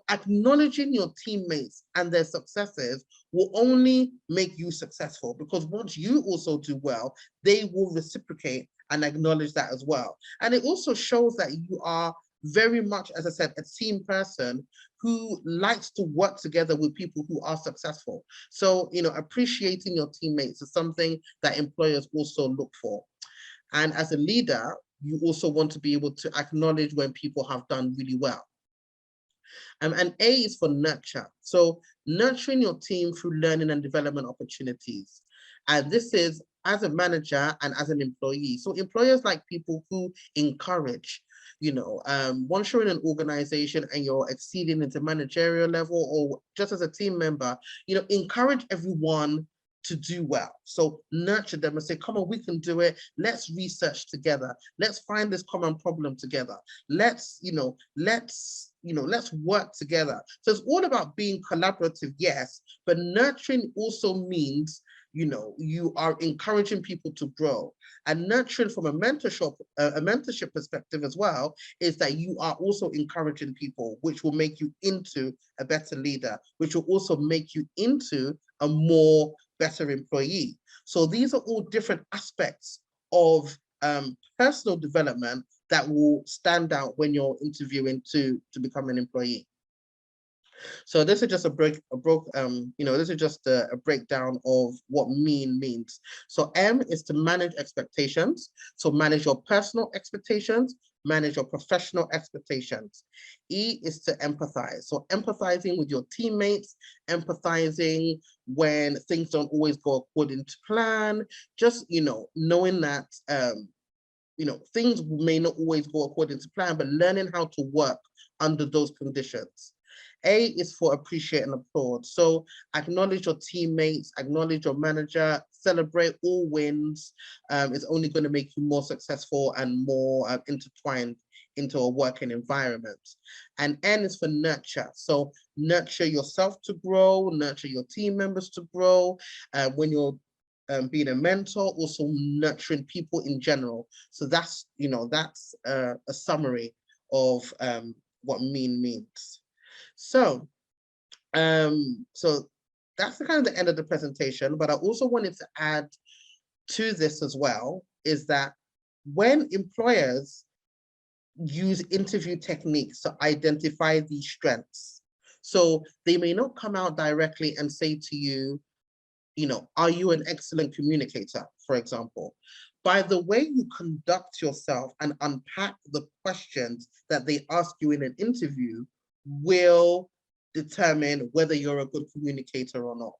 B: Acknowledging your teammates and their successes will only make you successful, because once you also do well, they will reciprocate and acknowledge that as well. And it also shows that you are very much, as I said, a team person who likes to work together with people who are successful. So, appreciating your teammates is something that employers also look for. And as a leader, you also want to be able to acknowledge when people have done really well. And A is for nurture. So nurturing your team through learning and development opportunities. And this is as a manager and as an employee. So employers like people who encourage, once you're in an organization and you're exceeding into managerial level or just as a team member, encourage everyone to do well. So nurture them and say, come on, we can do it. Let's research together. Let's find this common problem together. Let's work together. So it's all about being collaborative, yes, but nurturing also means, you are encouraging people to grow. And nurturing from a mentorship perspective as well is that you are also encouraging people, which will make you into a better leader, which will also make you into a more better employee. So these are all different aspects of personal development that will stand out when you're interviewing to become an employee. So this is just a breakdown of what mean means. So M is to manage expectations. So manage your personal expectations, manage your professional expectations. E is to empathize. So empathizing with your teammates, empathizing when things don't always go according to plan, just, knowing that, things may not always go according to plan, but learning how to work under those conditions. A is for appreciate and applaud. So acknowledge your teammates, acknowledge your manager, celebrate all wins. It's only going to make you more successful and more intertwined into a working environment. And N is for nurture. So nurture yourself to grow, nurture your team members to grow. When you're being a mentor, also nurturing people in general. So that's, that's a summary of what mean means. So, so that's the kind of the end of the presentation, but I also wanted to add to this as well, is that when employers use interview techniques to identify these strengths, so they may not come out directly and say to you, are you an excellent communicator, for example? By the way you conduct yourself and unpack the questions that they ask you in an interview will determine whether you're a good communicator or not.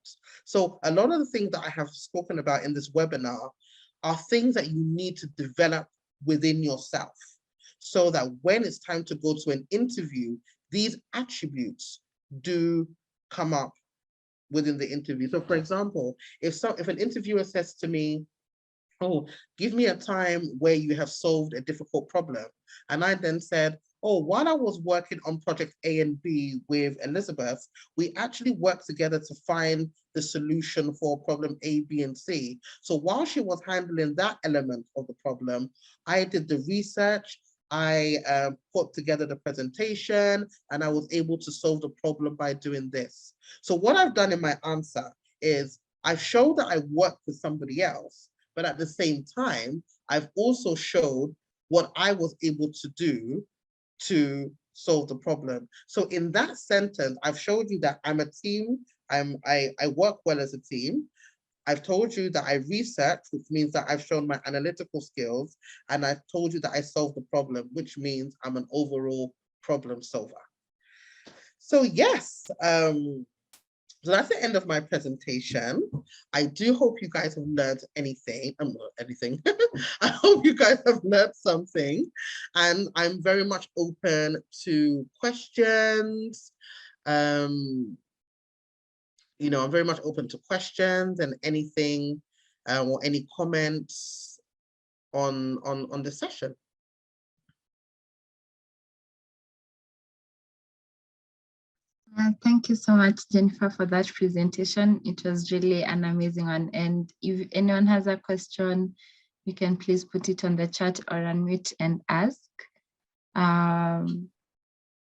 B: So a lot of the things that I have spoken about in this webinar are things that you need to develop within yourself, so that when it's time to go to an interview, these attributes do come up within the interview. So for example, if an interviewer says to me, oh, give me a time where you have solved a difficult problem, and I then said, oh, while I was working on project A and B with Elizabeth, we actually worked together to find the solution for problem A, B, and C. So while she was handling that element of the problem, I did the research, I put together the presentation, and I was able to solve the problem by doing this. So what I've done in my answer is I've showed that I worked with somebody else, but at the same time, I've also showed what I was able to do to solve the problem. So in that sentence, I've showed you that I'm a team, I work well as a team. I've told you that I research, which means that I've shown my analytical skills, and I've told you that I solved the problem, which means I'm an overall problem solver. So yes, so that's the end of my presentation. I do hope you guys have learned anything. I hope you guys have learned something, and I'm very much open to questions. I'm very much open to questions and anything or any comments on the session.
C: Thank you so much, Jennifer, for that presentation. It was really an amazing one. And if anyone has a question, you can please put it on the chat or unmute and ask.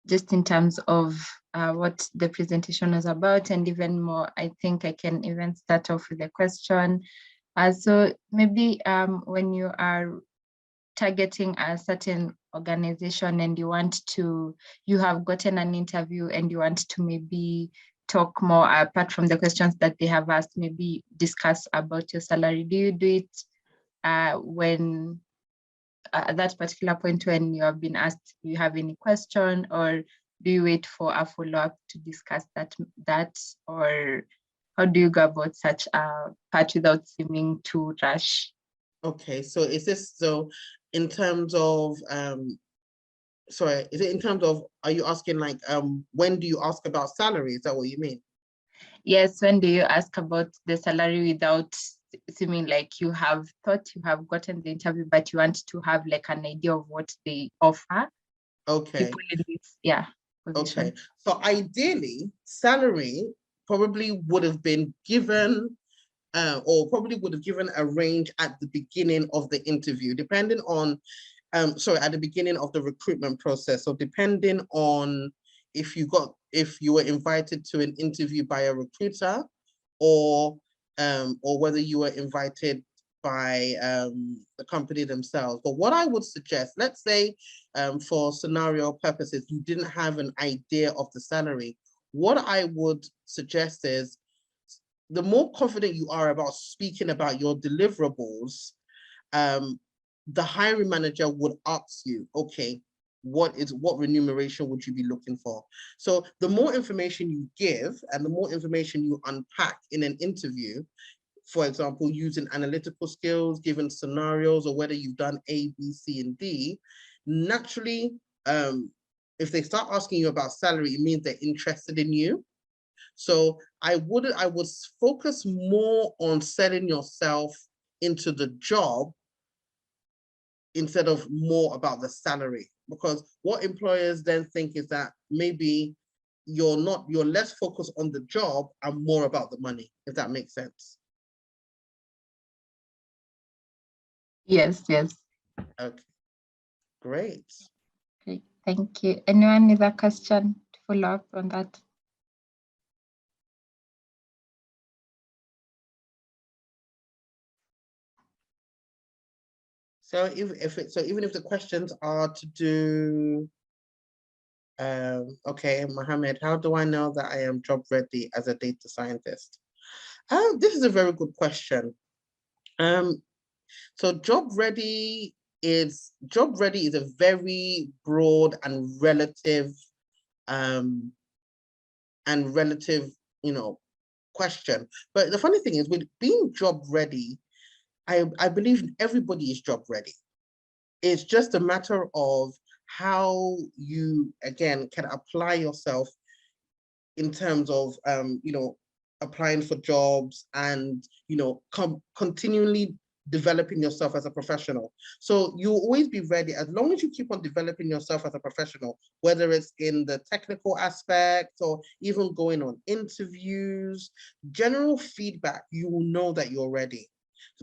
C: Just in terms of what the presentation was about, and even more, I think I can even start off with a question. So maybe when you are targeting a certain organization and you have gotten an interview and you want to maybe talk more apart from the questions that they have asked, maybe discuss about your salary. Do you do it when at that particular point when you have been asked, do you have any question, or do you wait for a follow-up to discuss that, or how do you go about such a part without seeming to rush?
B: Okay, so is this so in terms of sorry, is it in terms of, are you asking like when do you ask about salary? Is that what you mean?
C: Yes, when do you ask about the salary without seeming like you have thought you have gotten the interview, but you want to have like an idea of what they offer?
B: Okay.
C: People in this, yeah, position.
B: Okay. So ideally, salary probably would have been given or probably would have given a range at the beginning of the interview, depending on, at the beginning of the recruitment process. So depending on if you were invited to an interview by a recruiter, or whether you were invited by the company themselves. But what I would suggest, let's say for scenario purposes, you didn't have an idea of the salary. What I would suggest is, the more confident you are about speaking about your deliverables, the hiring manager would ask you, okay, what remuneration would you be looking for? So the more information you give and the more information you unpack in an interview, for example, using analytical skills, given scenarios, or whether you've done A, B, C, and D, naturally, if they start asking you about salary, it means they're interested in you. So I would focus more on selling yourself into the job instead of more about the salary, because what employers then think is that maybe you're less focused on the job and more about the money, if that makes sense.
C: Yes, yes.
B: Okay, great.
C: Great, thank you. Anyone with a question to follow up on that?
B: So even if the questions are to do, okay, Mohammed, how do I know that I am job ready as a data scientist? This is a very good question. So job ready is a very broad and relative, question. But the funny thing is, with being job ready, I believe everybody is job ready. It's just a matter of how you, again, can apply yourself in terms of, applying for jobs and, continually developing yourself as a professional. So you'll always be ready as long as you keep on developing yourself as a professional, whether it's in the technical aspect or even going on interviews, general feedback, you will know that you're ready.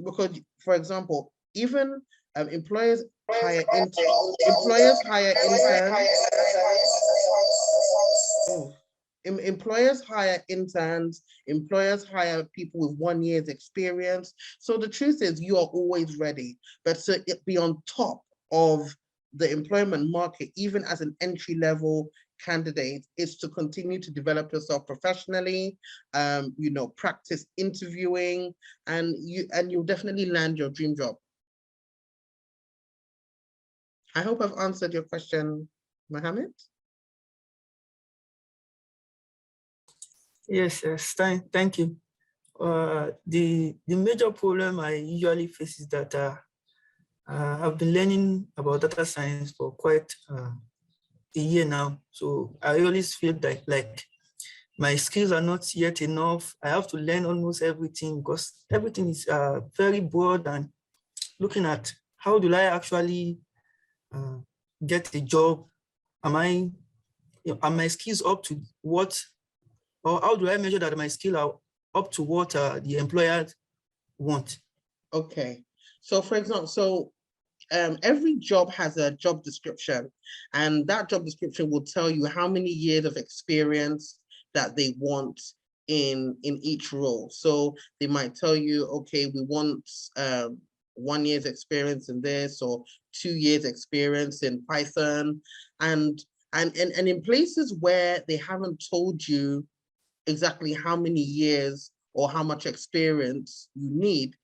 B: Because, for example, even employers hire interns. Employers hire interns, employers hire people with 1 year's experience. So the truth is, you are always ready, but to be on top of the employment market, even as an entry-level candidate, is to continue to develop yourself professionally, practice interviewing, and you'll definitely land your dream job. I hope I've answered your question, Mohammed.
A: Yes, thank you. The major problem I usually face is that I've been learning about data science for quite a year now. So I always feel like my skills are not yet enough. I have to learn almost everything because everything is very broad, and looking at how do I actually get a job? Are my skills up to what, or how do I measure that my skills are up to what the employers want?
B: Okay, so for example, every job has a job description, and that job description will tell you how many years of experience that they want in each role. So they might tell you, okay, we want 1 year's experience in this, or 2 years experience in Python, and in places where they haven't told you exactly how many years or how much experience you need,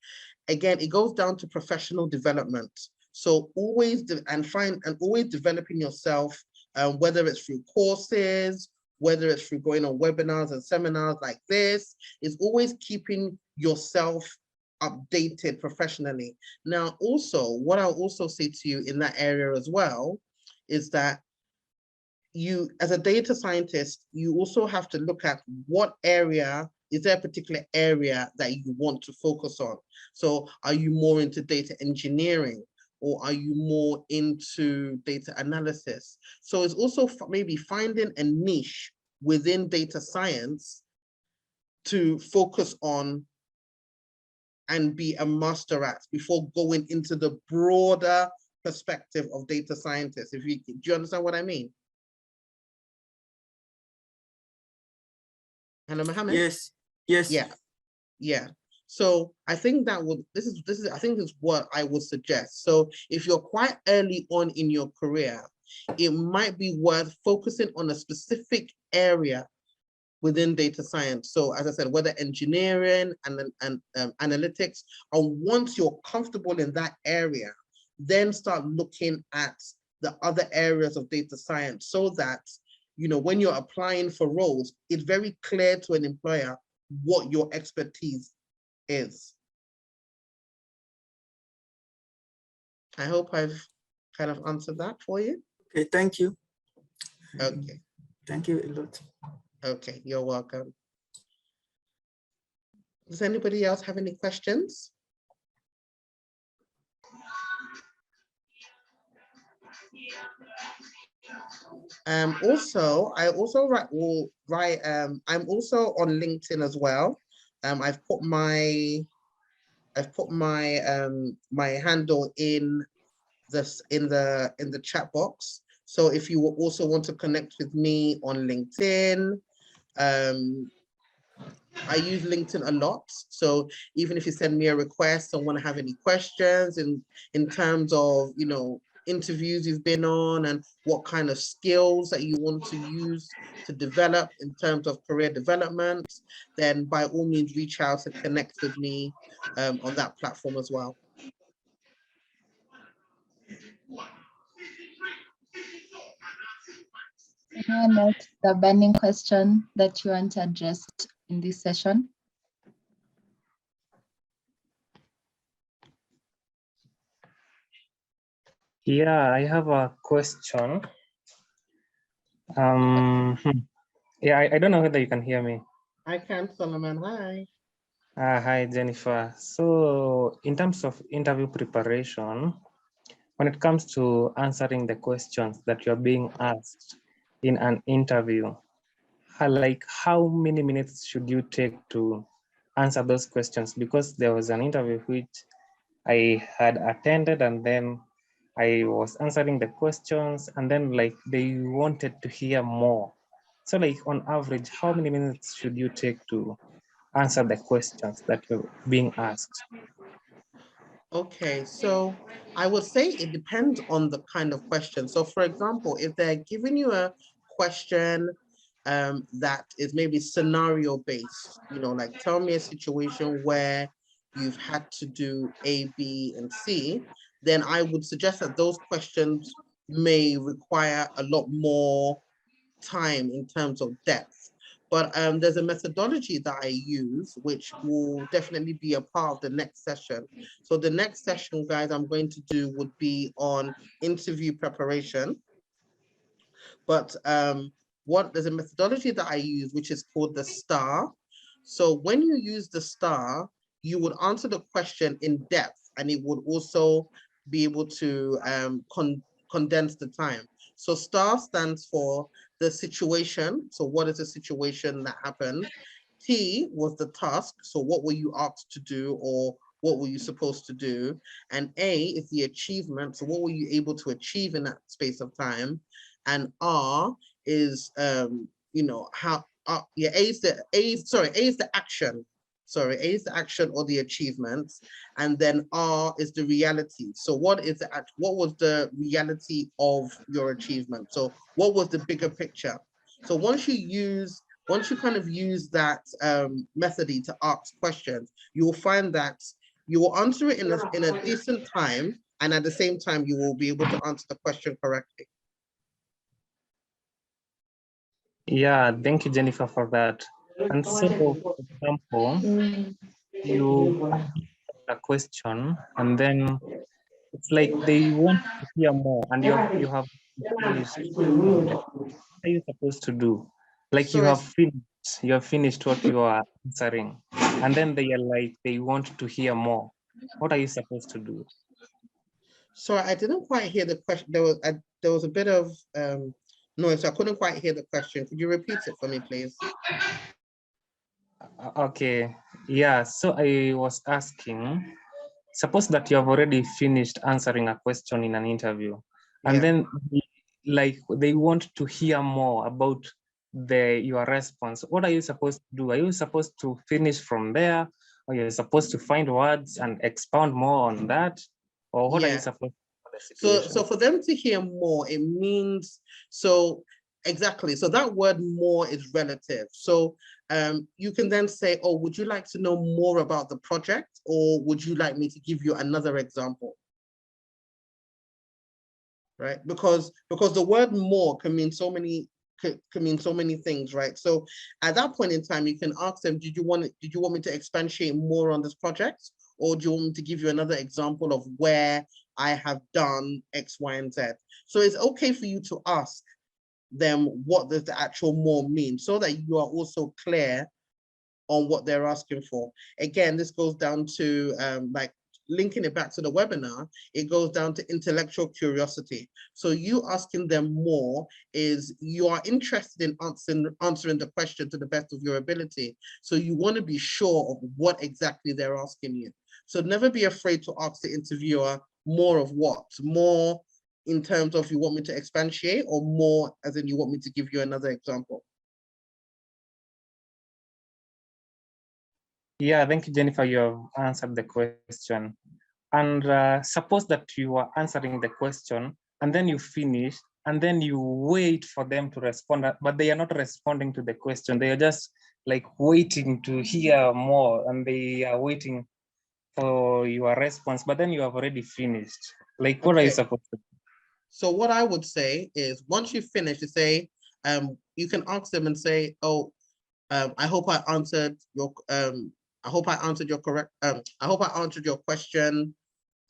B: again, it goes down to professional development. So always always developing yourself, whether it's through courses, whether it's through going on webinars and seminars like this, is always keeping yourself updated professionally. Now, also, what I'll also say to you in that area as well is that you, as a data scientist, you also have to look at what area, is there a particular area that you want to focus on? So are you more into data engineering, or are you more into data analysis? So it's also maybe finding a niche within data science to focus on and be a master at before going into the broader perspective of data scientists. Do you understand what I mean? Hannah Mohammed?
A: Yes, yes.
B: Yeah. So I think that would, this is I think this is what I would suggest. So if you're quite early on in your career, it might be worth focusing on a specific area within data science. So as I said, whether engineering and analytics, and once you're comfortable in that area, then start looking at the other areas of data science, so that, you know, when you're applying for roles, it's very clear to an employer what your expertise is. I hope I've kind of answered that for you.
A: Okay, thank you.
B: Okay.
A: Thank you a lot.
B: Okay, you're welcome. Does anybody else have any questions? Also, I also I'm also on LinkedIn as well. I've put my my handle in the chat box. So if you also want to connect with me on LinkedIn, I use LinkedIn a lot. So even if you send me a request or want to have any questions in terms of, you know, interviews you've been on and what kind of skills that you want to use to develop in terms of career development, then by all means reach out and connect with me on that platform as well.
C: Anyone else, the burning question that you want addressed in this session?
F: Yeah, I have a question. Yeah, I don't know whether you can hear me.
B: I can, Solomon. Hi.
F: Hi, Jennifer. So in terms of interview preparation, when it comes to answering the questions that you're being asked in an interview, how many minutes should you take to answer those questions? Because there was an interview which I had attended, and then I was answering the questions, and then they wanted to hear more. So on average, how many minutes should you take to answer the questions that you're being asked?
B: Okay, so I would say it depends on the kind of question. So for example, if they're giving you a question that is maybe scenario based, you know, like tell me a situation where you've had to do A, B, and C, then I would suggest that those questions may require a lot more time in terms of depth. But there's a methodology that I use, which will definitely be a part of the next session. So the next session, guys, I'm going to do would be on interview preparation. But there's a methodology that I use, which is called the STAR. So when you use the STAR, you would answer the question in depth, and it would also be able to condense the time. So STAR stands for the situation. So what is the situation that happened? T was the task. So what were you asked to do, or what were you supposed to do? And A is the achievement. So what were you able to achieve in that space of time? And R is you know, how A is the action. Sorry, A is the action or the achievements, and then R is the reality. So what was the reality of your achievement? So what was the bigger picture? So once you kind of use that method to ask questions, you will find that you will answer it in a decent time, and at the same time, you will be able to answer the question correctly.
F: Yeah, thank you, Jennifer, for that. And so, for example, you ask a question and then it's like they want to hear more and you have finished. What are you supposed to do? Like
B: So
F: you have finished what you are answering, and then they are like they want to hear more. What are you supposed to do?
B: So I didn't quite hear the question. There was a bit of noise, so I couldn't quite hear the question. Could you repeat it for me, please?
F: Okay, yeah. So I was asking, suppose that you have already finished answering a question in an interview, and then they want to hear more about your response. What are you supposed to do? Are you supposed to finish from there, or you're supposed to find words and expound more on that, or what are you supposed to do for the situation?
B: So for them to hear more, it means exactly. So that word "more" is relative. So you can then say, "Oh, would you like to know more about the project, or would you like me to give you another example?" Right? Because the word "more" can mean so many things, right? So at that point in time, you can ask them, did you want me to expatiate more on this project, or do you want me to give you another example of where I have done X, Y, and Z? So it's okay for you to ask them what does the actual "more" mean, so that you are also clear on what they're asking for. Again, this goes down to like linking it back to the webinar, it goes down to intellectual curiosity. So you asking them more is you are interested in answering the question to the best of your ability. So you want to be sure of what exactly they're asking you. So never be afraid to ask the interviewer more of what? More in terms of you want me to expatiate, or more as in you want me to give you another example?
F: Yeah, thank you, Jennifer. You have answered the question. And suppose that you are answering the question and then you finish and then you wait for them to respond, but they are not responding to the question. They are just like waiting to hear more, and they are waiting for your response, but then you have already finished. Like, what are you supposed to do?
B: So what I would say is, once you finish, you say, you can ask them and say, "Oh, I hope I answered your I hope I answered your question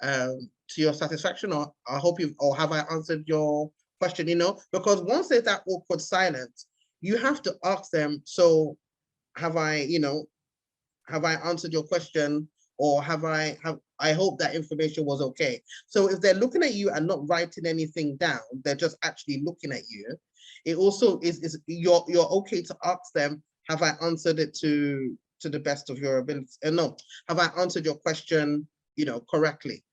B: to your satisfaction, or I hope have I answered your question?" Because once there's that awkward silence, you have to ask them, "So have I answered your question, or I hope that information was okay?" So if they're looking at you and not writing anything down, they're just actually looking at you. It also is you're okay to ask them, "Have I answered it to the best of your ability? No, have I answered your question, correctly?"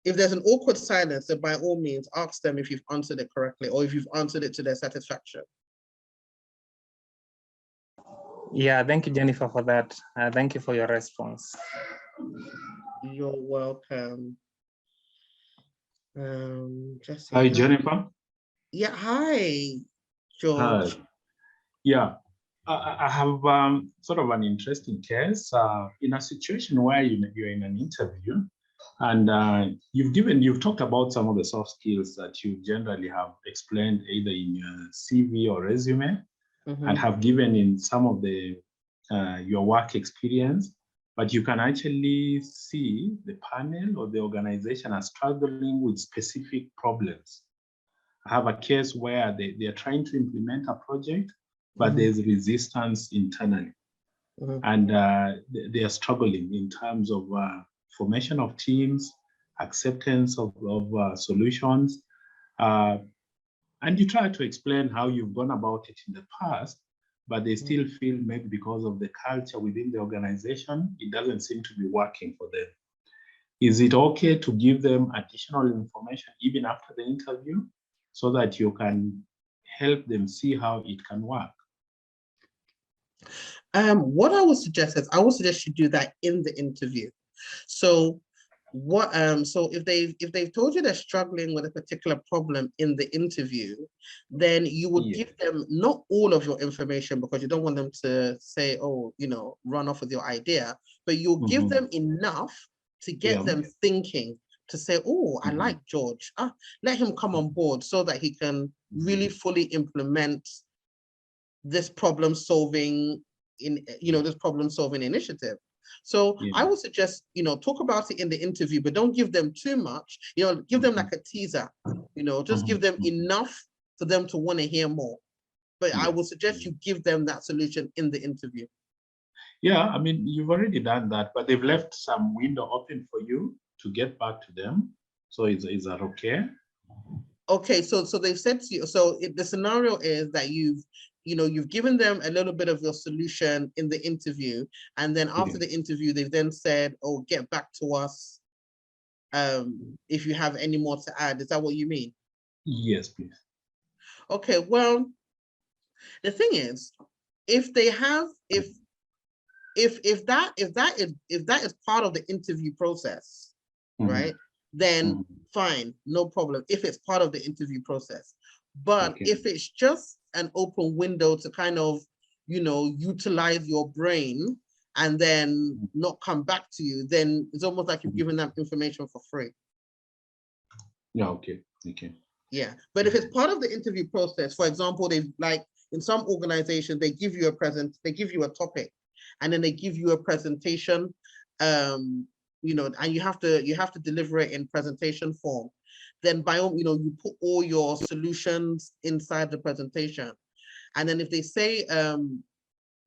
B: If there's an awkward silence, then by all means ask them if you've answered it correctly, or if you've answered it to their satisfaction.
F: Yeah, thank you, Jennifer, for that. Thank you for your response.
B: You're welcome. Jesse,
G: hi, Jennifer.
B: Yeah, hi, George.
G: Hi. Yeah, I have sort of an interesting case. In a situation where you're in an interview, and you've talked about some of the soft skills that you generally have explained either in your CV or resume, and have given in some of the your work experience, but you can actually see the panel or the organization are struggling with specific problems. I have a case where they are trying to implement a project, but there's resistance internally. And they are struggling in terms of formation of teams, acceptance of solutions. And you try to explain how you've gone about it in the past, but they still feel maybe because of the culture within the organization, it doesn't seem to be working for them. Is it okay to give them additional information even after the interview so that you can help them see how it can work?
B: What I would suggest is you do that in the interview. So so if they've told you they're struggling with a particular problem in the interview, then you would give them not all of your information, because you don't want them to say, "Oh, run off with your idea," but you'll give them enough to get them thinking. to say, oh, I like George. Let him come on board so that he can really fully implement this problem solving initiative. So I would suggest, talk about it in the interview, but don't give them too much, give them like a teaser, just give them enough for them to want to hear more. But I would suggest you give them that solution in the interview.
G: Yeah, I mean, you've already done that, but they've left some window open for you to get back to them. So is that okay? Okay,
B: so they've said to you, the scenario is that you've given them a little bit of your solution in the interview, and then after the interview, they've then said, oh, get back to us if you have any more to add. Is that what you mean?
G: Yes, please.
B: Okay, well, the thing is, if they have, if that is part of the interview process, right, then fine, no problem, if it's part of the interview process. But if it's just an open window to kind of, utilize your brain and then not come back to you, then it's almost like you've given them information for free.
G: Yeah, okay.
B: Yeah, but if it's part of the interview process, for example, in some organizations, they give you a topic, and then they give you a presentation, and you have to deliver it in presentation form. Then by all, you put all your solutions inside the presentation. And then if they say,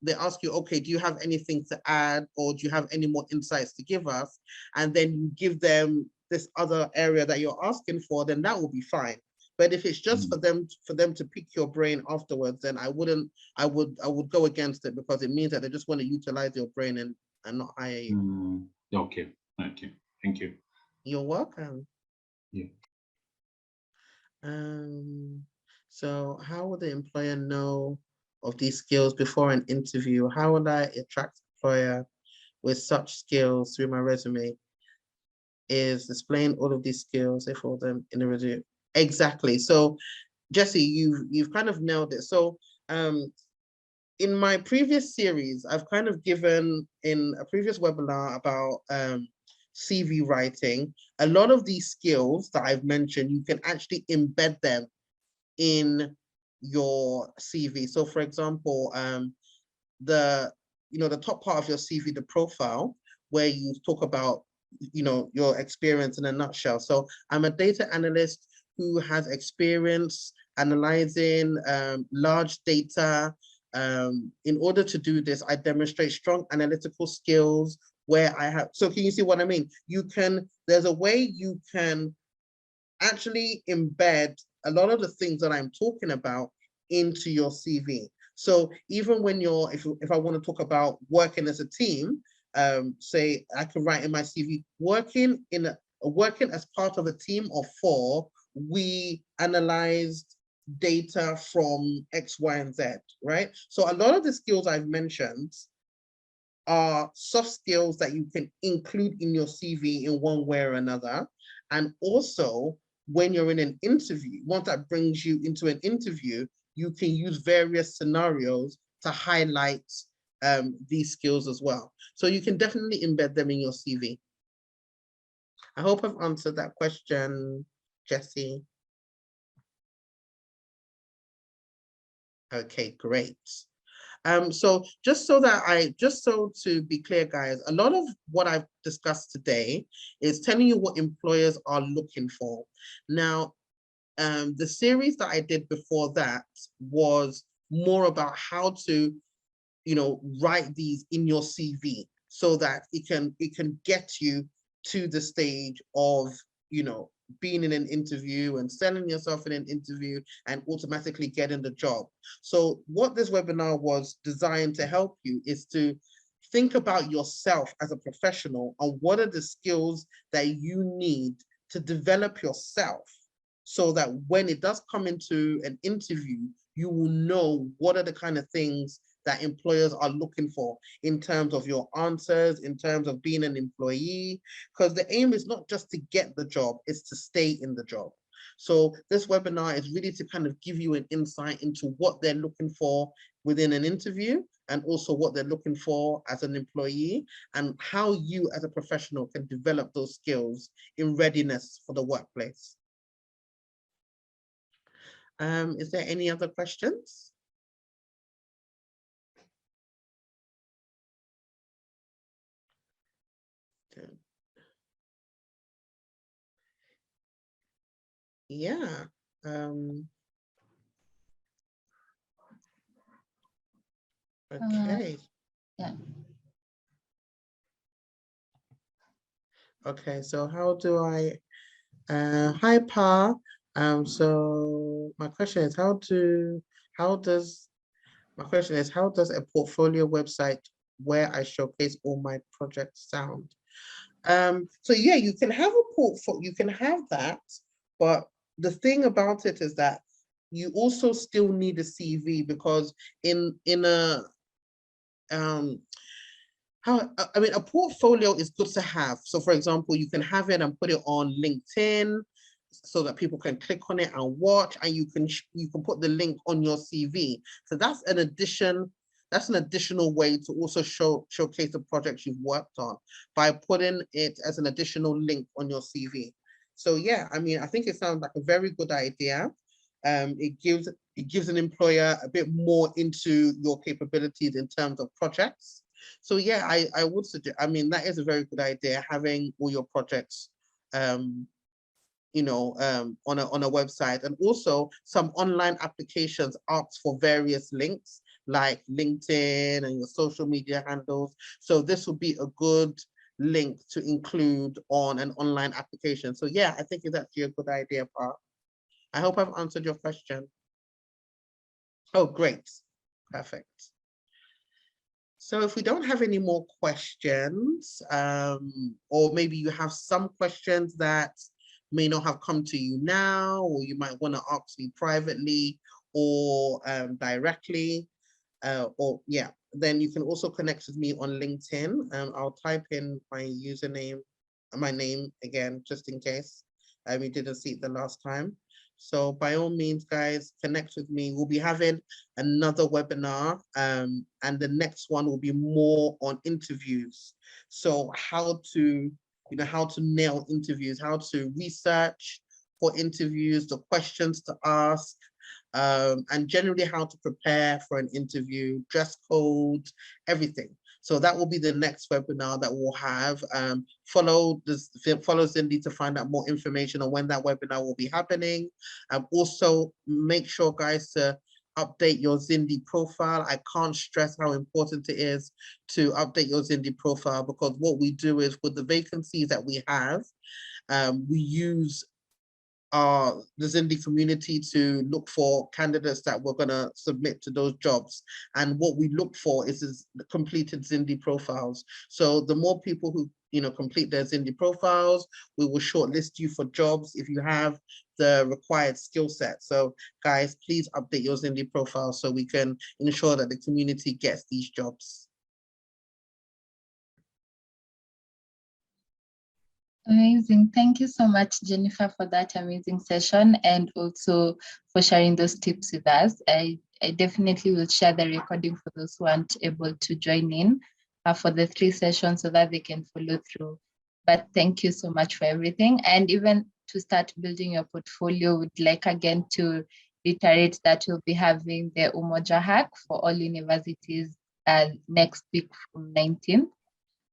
B: they ask you, okay, do you have anything to add, or do you have any more insights to give us? And then you give them this other area that you're asking for, then that will be fine. But if it's just for them to pick your brain afterwards, then I would go against it, because it means that they just want to utilize your brain and not hire you.
G: Okay. Thank you.
B: You're welcome.
G: Yeah.
B: So how would the employer know of these skills before an interview? How would I attract an employer with such skills through my resume? Is displaying all of these skills, if all of them in the resume. Exactly. So Jesse, you've kind of nailed it. So in my previous series, I've kind of given, in a previous webinar about CV writing, a lot of these skills that I've mentioned, you can actually embed them in your CV. So for example, the top part of your CV, the profile, where you talk about your experience in a nutshell. So I'm a data analyst who has experience analyzing large data. In order to do this, I demonstrate strong analytical skills where I have, so can you see what I mean? There's a way you can actually embed a lot of the things that I'm talking about into your CV. So even when if I want to talk about working as a team, say I can write in my CV, working as part of a team of 4, we analyzed data from X, Y, and Z, right? So a lot of the skills I've mentioned are soft skills that you can include in your CV in one way or another. And also, when you're in an interview, once that brings you into an interview, you can use various scenarios to highlight these skills as well. So you can definitely embed them in your CV. I hope I've answered that question, Jesse. Okay, great. So just so to be clear, guys, a lot of what I've discussed today is telling you what employers are looking for. Now, the series that I did before that was more about how to, write these in your CV so that it can get you to the stage of, being in an interview and selling yourself in an interview and automatically getting the job. So what this webinar was designed to help you is to think about yourself as a professional and what are the skills that you need to develop yourself so that when it does come into an interview, you will know what are the kind of things that employers are looking for in terms of your answers, in terms of being an employee, because the aim is not just to get the job, it's to stay in the job. So this webinar is really to kind of give you an insight into what they're looking for within an interview, and also what they're looking for as an employee, and how you as a professional can develop those skills in readiness for the workplace. Is there any other questions? Okay. Yeah. Okay.
C: Yeah.
B: Okay, so how do I, hi Pa. So my question is how does a portfolio website where I showcase all my projects sound? So yeah, you can have a portfolio, you can have that, but the thing about it is that you also still need a CV, because in a a portfolio is good to have. So for example, you can have it and put it on LinkedIn so that people can click on it and watch, and you can put the link on your CV. So that's an additional way to also showcase the projects you've worked on, by putting it as an additional link on your CV. So yeah, I mean, I think it sounds like a very good idea. It gives an employer a bit more into your capabilities in terms of projects. So yeah, I would suggest, I mean, that is a very good idea, having all your projects on a website. And also some online applications ask for various links, like LinkedIn and your social media handles. So this would be a good link to include on an online application. So yeah, I think it's actually a good idea, Pa. I hope I've answered your question. Oh, great. Perfect. So if we don't have any more questions, or maybe you have some questions that may not have come to you now, or you might want to ask me privately or directly, then you can also connect with me on LinkedIn. I'll type in my username, my name again, just in case we didn't see it the last time. So by all means, guys, connect with me. We'll be having another webinar, and the next one will be more on interviews. So how to nail interviews, how to research for interviews, the questions to ask, and generally how to prepare for an interview, dress code, everything. So that will be the next webinar that we'll have. Follow Zindi to find out more information on when that webinar will be happening. Also, make sure, guys, to update your Zindi profile. I can't stress how important it is to update your Zindi profile, because what we do is, with the vacancies that we have, we use the Zindi community to look for candidates that we're going to submit to those jobs. And what we look for is completed Zindi profiles. So the more people who complete their Zindi profiles, we will shortlist you for jobs if you have the required skill set. So guys, please update your Zindi profile so we can ensure that the community gets these jobs.
C: Amazing. Thank you so much, Jennifer, for that amazing session, and also for sharing those tips with us. I definitely will share the recording for those who aren't able to join in for the 3 sessions, so that they can follow through. But thank you so much for everything. And even to start building your portfolio, would like again to reiterate that we'll be having the Umoja hack for all universities next week from 19th.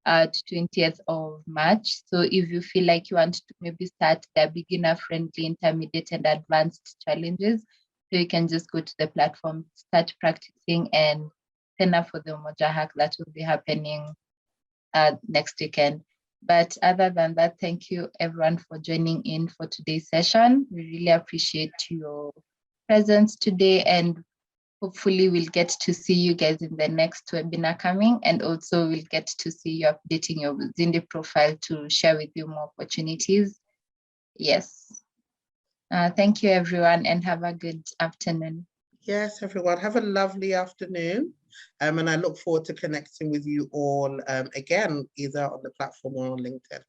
C: To 20th of March. So if you feel like you want to maybe start the beginner-friendly, intermediate, and advanced challenges, so you can just go to the platform, start practicing, and sign up for the Umoja hack that will be happening next weekend. But other than that, thank you everyone for joining in for today's session. We really appreciate your presence today, and hopefully we'll get to see you guys in the next webinar coming, and also we'll get to see you updating your Zindi profile to share with you more opportunities. Yes. Thank you everyone, and have a good afternoon.
B: Yes, everyone, have a lovely afternoon. And I look forward to connecting with you all again, either on the platform or on LinkedIn.